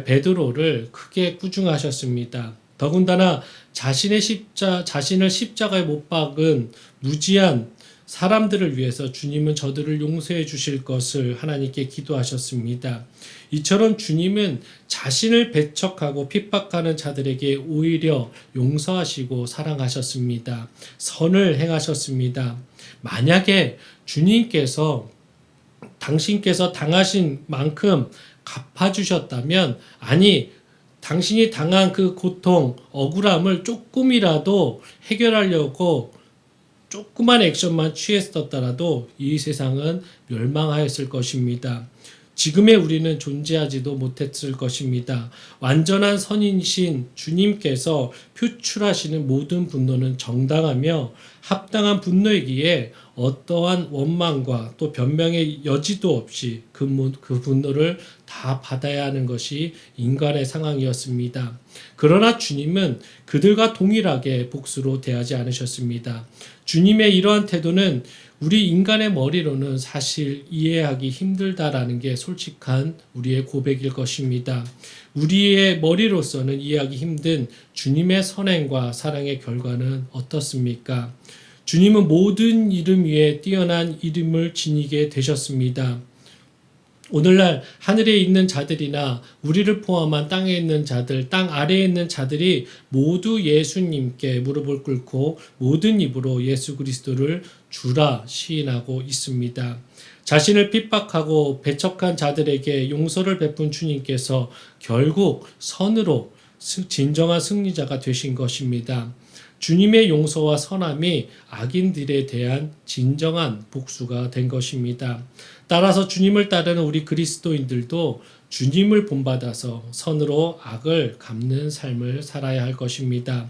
Speaker 2: 베드로를 크게 꾸중하셨습니다. 더군다나 자신을 십자가에 못 박은 무지한 사람들을 위해서 주님은 저들을 용서해 주실 것을 하나님께 기도하셨습니다. 이처럼 주님은 자신을 배척하고 핍박하는 자들에게 오히려 용서하시고 사랑하셨습니다. 선을 행하셨습니다. 만약에 주님께서 당신께서 당하신 만큼 갚아주셨다면, 아니 당신이 당한 그 고통, 억울함을 조금이라도 해결하려고 조그만 액션만 취했었더라도 이 세상은 멸망하였을 것입니다. 지금의 우리는 존재하지도 못했을 것입니다. 완전한 선인이신 주님께서 표출하시는 모든 분노는 정당하며 합당한 분노이기에 어떠한 원망과 또 변명의 여지도 없이 그 분노를 다 받아야 하는 것이 인간의 상황이었습니다. 그러나 주님은 그들과 동일하게 복수로 대하지 않으셨습니다. 주님의 이러한 태도는 우리 인간의 머리로는 사실 이해하기 힘들다라는 게 솔직한 우리의 고백일 것입니다. 우리의 머리로서는 이해하기 힘든 주님의 선행과 사랑의 결과는 어떻습니까? 주님은 모든 이름 위에 뛰어난 이름을 지니게 되셨습니다. 오늘날 하늘에 있는 자들이나 우리를 포함한 땅에 있는 자들, 땅 아래에 있는 자들이 모두 예수님께 무릎을 꿇고 모든 입으로 예수 그리스도를 주라 시인하고 있습니다. 자신을 핍박하고 배척한 자들에게 용서를 베푼 주님께서 결국 선으로 진정한 승리자가 되신 것입니다. 주님의 용서와 선함이 악인들에 대한 진정한 복수가 된 것입니다. 따라서 주님을 따르는 우리 그리스도인들도 주님을 본받아서 선으로 악을 갚는 삶을 살아야 할 것입니다.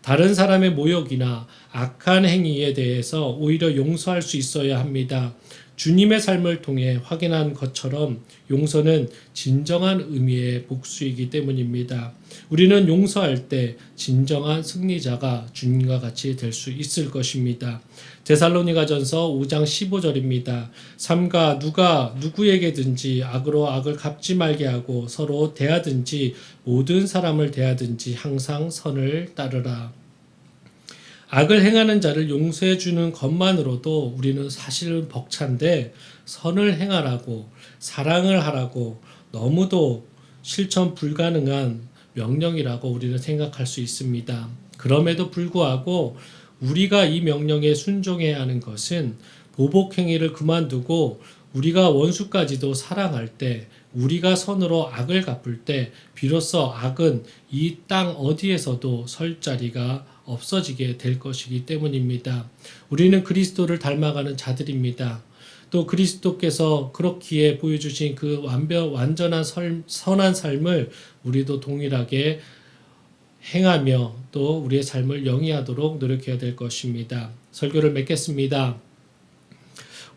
Speaker 2: 다른 사람의 모욕이나 악한 행위에 대해서 오히려 용서할 수 있어야 합니다. 주님의 삶을 통해 확인한 것처럼 용서는 진정한 의미의 복수이기 때문입니다. 우리는 용서할 때 진정한 승리자가 주님과 같이 될 수 있을 것입니다. 데살로니가전서 5장 15절입니다. 삼가 누가 누구에게든지 악으로 악을 갚지 말게 하고 서로 대하든지 모든 사람을 대하든지 항상 선을 따르라. 악을 행하는 자를 용서해 주는 것만으로도 우리는 사실은 벅찬데 선을 행하라고 사랑을 하라고 너무도 실천 불가능한 명령이라고 우리는 생각할 수 있습니다. 그럼에도 불구하고 우리가 이 명령에 순종해야 하는 것은 보복 행위를 그만두고 우리가 원수까지도 사랑할 때 우리가 선으로 악을 갚을 때 비로소 악은 이 땅 어디에서도 설 자리가 없어지게 될 것이기 때문입니다. 우리는 그리스도를 닮아가는 자들입니다. 또 그리스도께서 그렇기에 보여주신 그 완전한 선한 삶을 우리도 동일하게 행하며 또 우리의 삶을 영위하도록 노력해야 될 것입니다. 설교를 맺겠습니다.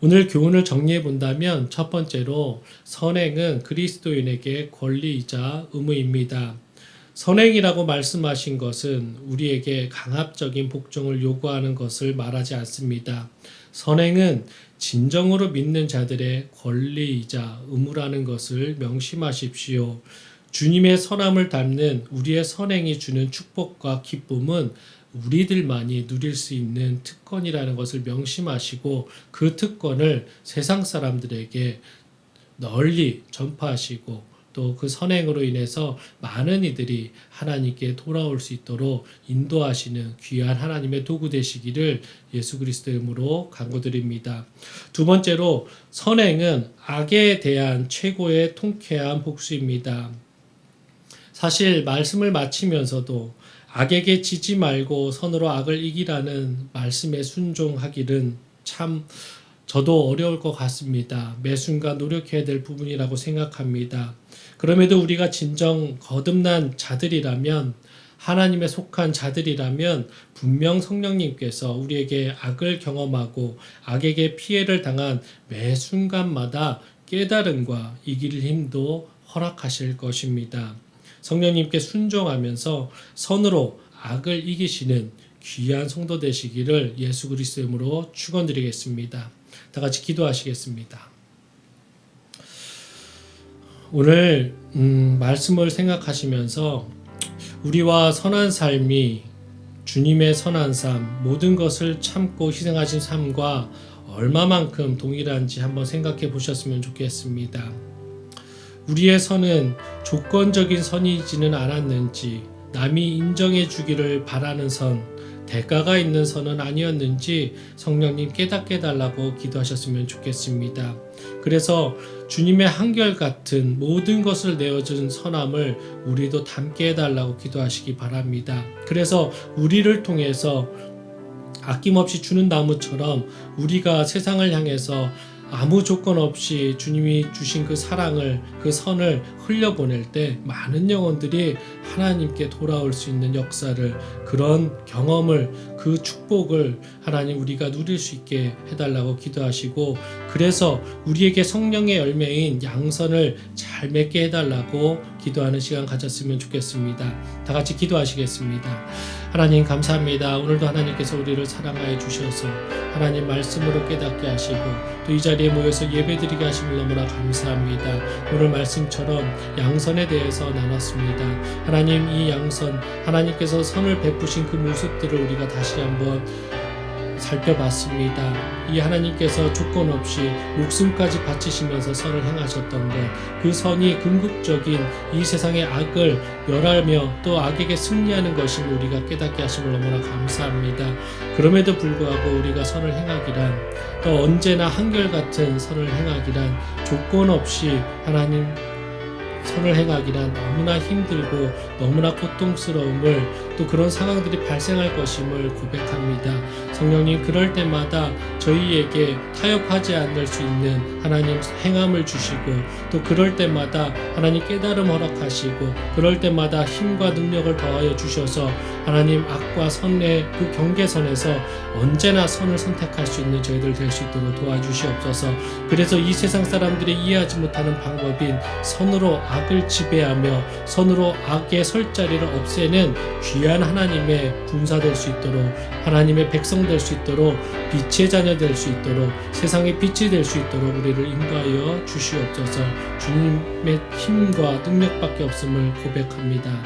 Speaker 2: 오늘 교훈을 정리해 본다면 첫 번째로 선행은 그리스도인에게 권리이자 의무입니다. 선행이라고 말씀하신 것은 우리에게 강압적인 복종을 요구하는 것을 말하지 않습니다. 선행은 진정으로 믿는 자들의 권리이자 의무라는 것을 명심하십시오. 주님의 선함을 닮는 우리의 선행이 주는 축복과 기쁨은 우리들만이 누릴 수 있는 특권이라는 것을 명심하시고 그 특권을 세상 사람들에게 널리 전파하시고 또 그 선행으로 인해서 많은 이들이 하나님께 돌아올 수 있도록 인도하시는 귀한 하나님의 도구 되시기를 예수 그리스도의 이름으로 간구드립니다. 두 번째로 선행은 악에 대한 최고의 통쾌한 복수입니다. 사실 말씀을 마치면서도 악에게 지지 말고 선으로 악을 이기라는 말씀에 순종하기는 참 저도 어려울 것 같습니다. 매 순간 노력해야 될 부분이라고 생각합니다. 그럼에도 우리가 진정 거듭난 자들이라면 하나님에 속한 자들이라면 분명 성령님께서 우리에게 악을 경험하고 악에게 피해를 당한 매 순간마다 깨달음과 이길 힘도 허락하실 것입니다. 성령님께 순종하면서 선으로 악을 이기시는 귀한 성도 되시기를 예수 그리스도의 이름으로 축원드리겠습니다. 다 같이 기도하시겠습니다. 오늘 말씀을 생각하시면서 우리와 선한 삶이 주님의 선한 삶, 모든 것을 참고 희생하신 삶과 얼마만큼 동일한지 한번 생각해 보셨으면 좋겠습니다. 우리의 선은 조건적인 선이지는 않았는지, 남이 인정해 주기를 바라는 선, 대가가 있는 선은 아니었는지 성령님 깨닫게 해달라고 기도하셨으면 좋겠습니다. 그래서 주님의 한결같은 모든 것을 내어준 선함을 우리도 담게 해달라고 기도하시기 바랍니다. 그래서 우리를 통해서 아낌없이 주는 나무처럼 우리가 세상을 향해서 아무 조건 없이 주님이 주신 그 사랑을, 그 선을 흘려보낼 때 많은 영혼들이 하나님께 돌아올 수 있는 역사를, 그런 경험을, 그 축복을 하나님 우리가 누릴 수 있게 해달라고 기도하시고, 그래서 우리에게 성령의 열매인 양선을 잘 맺게 해달라고 기도하는 시간 가졌으면 좋겠습니다. 다 같이 기도하시겠습니다. 하나님 감사합니다. 오늘도 하나님께서 우리를 사랑하여 주셔서 하나님 말씀으로 깨닫게 하시고 또 이 자리에 모여서 예배드리게 하심을 너무나 감사합니다. 오늘 말씀처럼 양선에 대해서 나눴습니다. 하나님 이 양선, 하나님께서 선을 베푸신 그 모습들을 우리가 다시 한번 살펴봤습니다. 이 하나님께서 조건 없이 목숨까지 바치시면서 선을 행하셨던 것, 그 선이 궁극적인 이 세상의 악을 멸하며 또 악에게 승리하는 것임을 우리가 깨닫게 하심을 너무나 감사합니다. 그럼에도 불구하고 우리가 선을 행하기란, 또 언제나 한결같은 선을 행하기란 조건 없이 하나님 선을 행하기란 너무나 힘들고 너무나 고통스러움을 또 그런 상황들이 발생할 것임을 고백합니다. 성령님, 그럴 때마다 저희에게 타협하지 않을 수 있는 하나님 행함을 주시고 또 그럴 때마다 하나님 깨달음 허락하시고 그럴 때마다 힘과 능력을 더하여 주셔서 하나님 악과 선의 그 경계선에서 언제나 선을 선택할 수 있는 저희들 될 수 있도록 도와주시옵소서. 그래서 이 세상 사람들이 이해하지 못하는 방법인 선으로 악을 지배하며 선으로 악의 설 자리를 없애는 귀한 하나님의 군사 될 수 있도록 하나님의 백성 될 수 있도록 빛의 자녀 될 수 있도록 세상의 빛이 될 수 있도록 우리를 인도하여 주시옵소서. 주님의 힘과 능력밖에 없음을 고백합니다.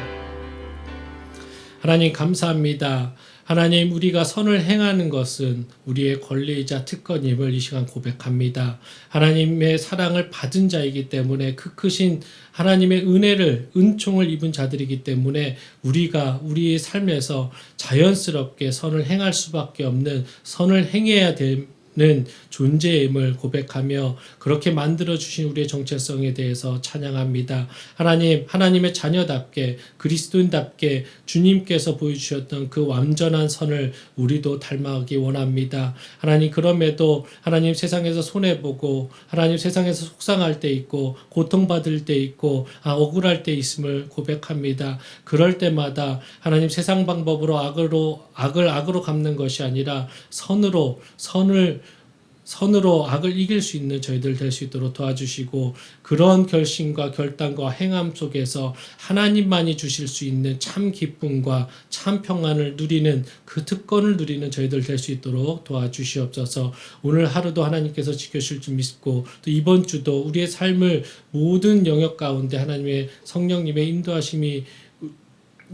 Speaker 2: 하나님 감사합니다. 하나님, 우리가 선을 행하는 것은 우리의 권리이자 특권임을 이 시간 고백합니다. 하나님의 사랑을 받은 자이기 때문에 그 크신 하나님의 은총을 입은 자들이기 때문에 우리가 우리의 삶에서 자연스럽게 선을 행할 수밖에 없는, 선을 행해야 되는 존재임을 고백하며 그렇게 만들어주신 우리의 정체성에 대해서 찬양합니다. 하나님, 하나님의 자녀답게 그리스도인답게 주님께서 보여주셨던 그 완전한 선을 우리도 닮아가기 원합니다. 하나님, 그럼에도 하나님 세상에서 손해보고 하나님 세상에서 속상할 때 있고 고통받을 때 있고 억울할 때 있음을 고백합니다. 그럴 때마다 하나님 세상 방법으로 악을 악으로 갚는 것이 아니라 선으로 악을 이길 수 있는 저희들 될 수 있도록 도와주시고 그런 결심과 결단과 행함 속에서 하나님만이 주실 수 있는 참 기쁨과 참 평안을 누리는 그 특권을 누리는 저희들 될 수 있도록 도와주시옵소서. 오늘 하루도 하나님께서 지켜주실 줄 믿고 또 이번 주도 우리의 삶을 모든 영역 가운데 하나님의 성령님의 인도하심이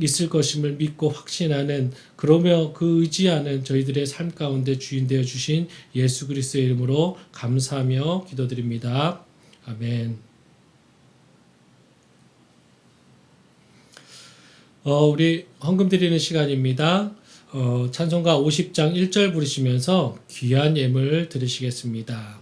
Speaker 2: 있을 것임을 믿고 확신하는, 그러며 그 의지하는 저희들의 삶 가운데 주인 되어 주신 예수 그리스도의 이름으로 감사하며 기도드립니다. 아멘. 우리 헌금 드리는 시간입니다. 찬송가 50장 1절 부르시면서 귀한 예물 드리시겠습니다.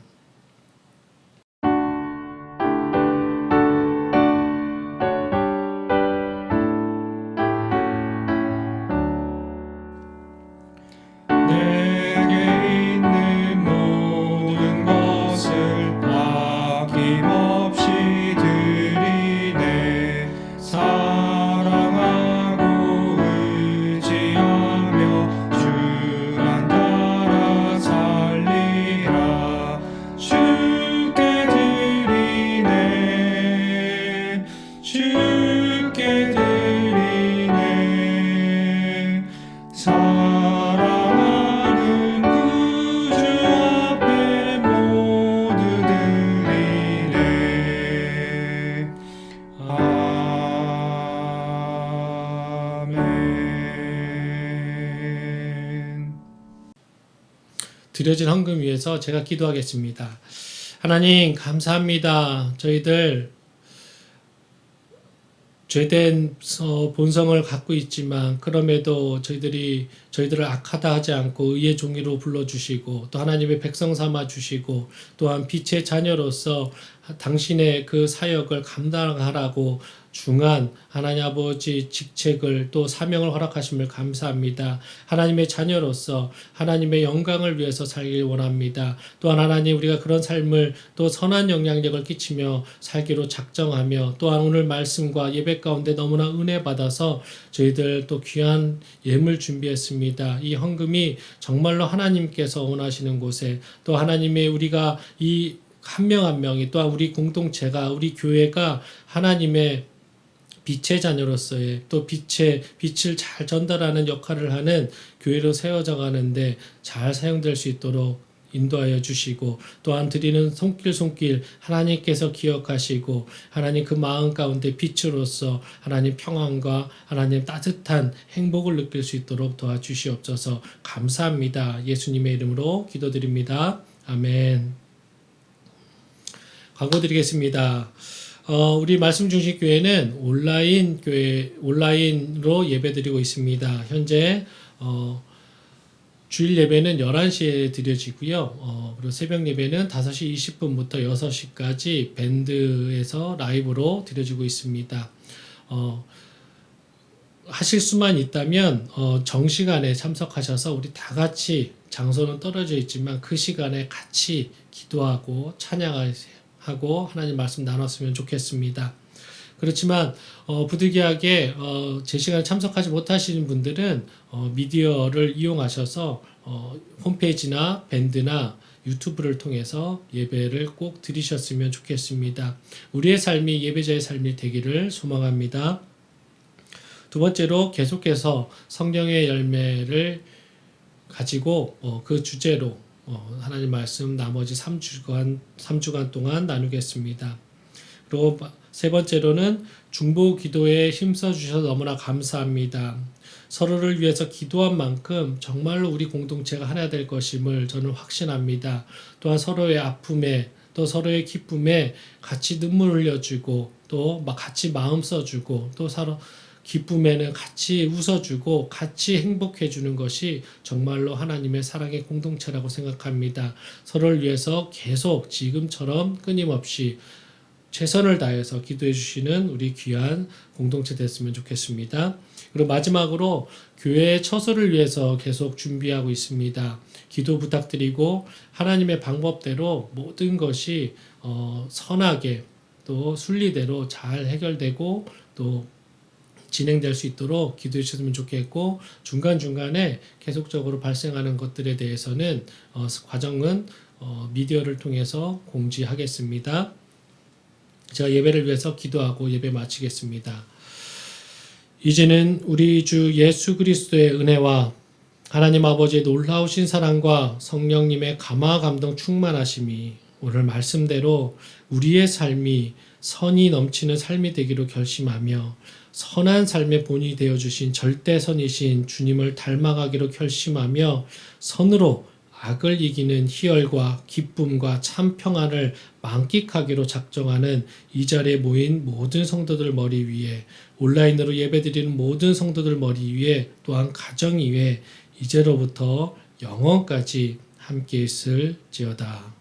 Speaker 2: 드려진 헌금 위해서 제가 기도하겠습니다. 하나님 감사합니다. 저희들 죄된 본성을 갖고 있지만 그럼에도 저희들을 악하다 하지 않고 의의 종이로 불러주시고 또 하나님의 백성 삼아 주시고 또한 빛의 자녀로서 당신의 그 사역을 감당하라고 중한 하나님 아버지 직책을 또 사명을 허락하심을 감사합니다. 하나님의 자녀로서 하나님의 영광을 위해서 살길 원합니다. 또한 하나님, 우리가 그런 삶을 또 선한 영향력을 끼치며 살기로 작정하며 또한 오늘 말씀과 예배 가운데 너무나 은혜 받아서 저희들 또 귀한 예물 준비했습니다. 이 헌금이 정말로 하나님께서 원하시는 곳에 또 하나님의 우리가 이 한 명 한 명이 또한 우리 공동체가 우리 교회가 하나님의 빛의 자녀로서의 또 빛을 잘 전달하는 역할을 하는 교회로 세워져 가는데 잘 사용될 수 있도록 인도하여 주시고 또한 드리는 손길 하나님께서 기억하시고 하나님 그 마음 가운데 빛으로서 하나님 평안과 하나님 따뜻한 행복을 느낄 수 있도록 도와주시옵소서. 감사합니다. 예수님의 이름으로 기도드립니다. 아멘. 광고 드리겠습니다. 우리 말씀중심교회는 온라인으로 예배드리고 있습니다. 현재 주일 예배는 11시에 드려지고요. 그리고 새벽 예배는 5시 20분부터 6시까지 밴드에서 라이브로 드려지고 있습니다. 하실 수만 있다면 정시간에 참석하셔서 우리 다 같이, 장소는 떨어져 있지만 그 시간에 같이 기도하고 찬양하고 하나님 말씀 나눴으면 좋겠습니다. 그렇지만 부득이하게 제 시간에 참석하지 못하시는 분들은 미디어를 이용하셔서 홈페이지나 밴드나 유튜브를 통해서 예배를 꼭 드리셨으면 좋겠습니다. 우리의 삶이 예배자의 삶이 되기를 소망합니다. 두 번째로 계속해서 성령의 열매를 가지고 그 주제로 하나님 말씀 나머지 3주간 동안 나누겠습니다. 그리고 세 번째로는 중보 기도에 힘써 주셔서 너무나 감사합니다. 서로를 위해서 기도한 만큼 정말로 우리 공동체가 하나 될 것임을 저는 확신합니다. 또한 서로의 아픔에 또 서로의 기쁨에 같이 눈물 흘려주고 또 같이 마음 써주고 또 서로 기쁨에는 같이 웃어주고 같이 행복해주는 것이 정말로 하나님의 사랑의 공동체라고 생각합니다. 서로를 위해서 계속 지금처럼 끊임없이 최선을 다해서 기도해 주시는 우리 귀한 공동체 됐으면 좋겠습니다. 그리고 마지막으로 교회의 처소를 위해서 계속 준비하고 있습니다. 기도 부탁드리고 하나님의 방법대로 모든 것이 선하게 또 순리대로 잘 해결되고 또 진행될 수 있도록 기도해 주셨으면 좋겠고, 중간중간에 계속적으로 발생하는 것들에 대해서는 과정은 미디어를 통해서 공지하겠습니다. 제가 예배를 위해서 기도하고 예배 마치겠습니다. 이제는 우리 주 예수 그리스도의 은혜와 하나님 아버지의 놀라우신 사랑과 성령님의 감화 감동 충만하심이 오늘 말씀대로 우리의 삶이 선이 넘치는 삶이 되기로 결심하며 선한 삶의 본이 되어주신 절대선이신 주님을 닮아가기로 결심하며 선으로 악을 이기는 희열과 기쁨과 참 평안을 만끽하기로 작정하는 이 자리에 모인 모든 성도들 머리 위에, 온라인으로 예배드리는 모든 성도들 머리 위에, 또한 가정 위에 이제로부터 영원까지 함께 있을지어다.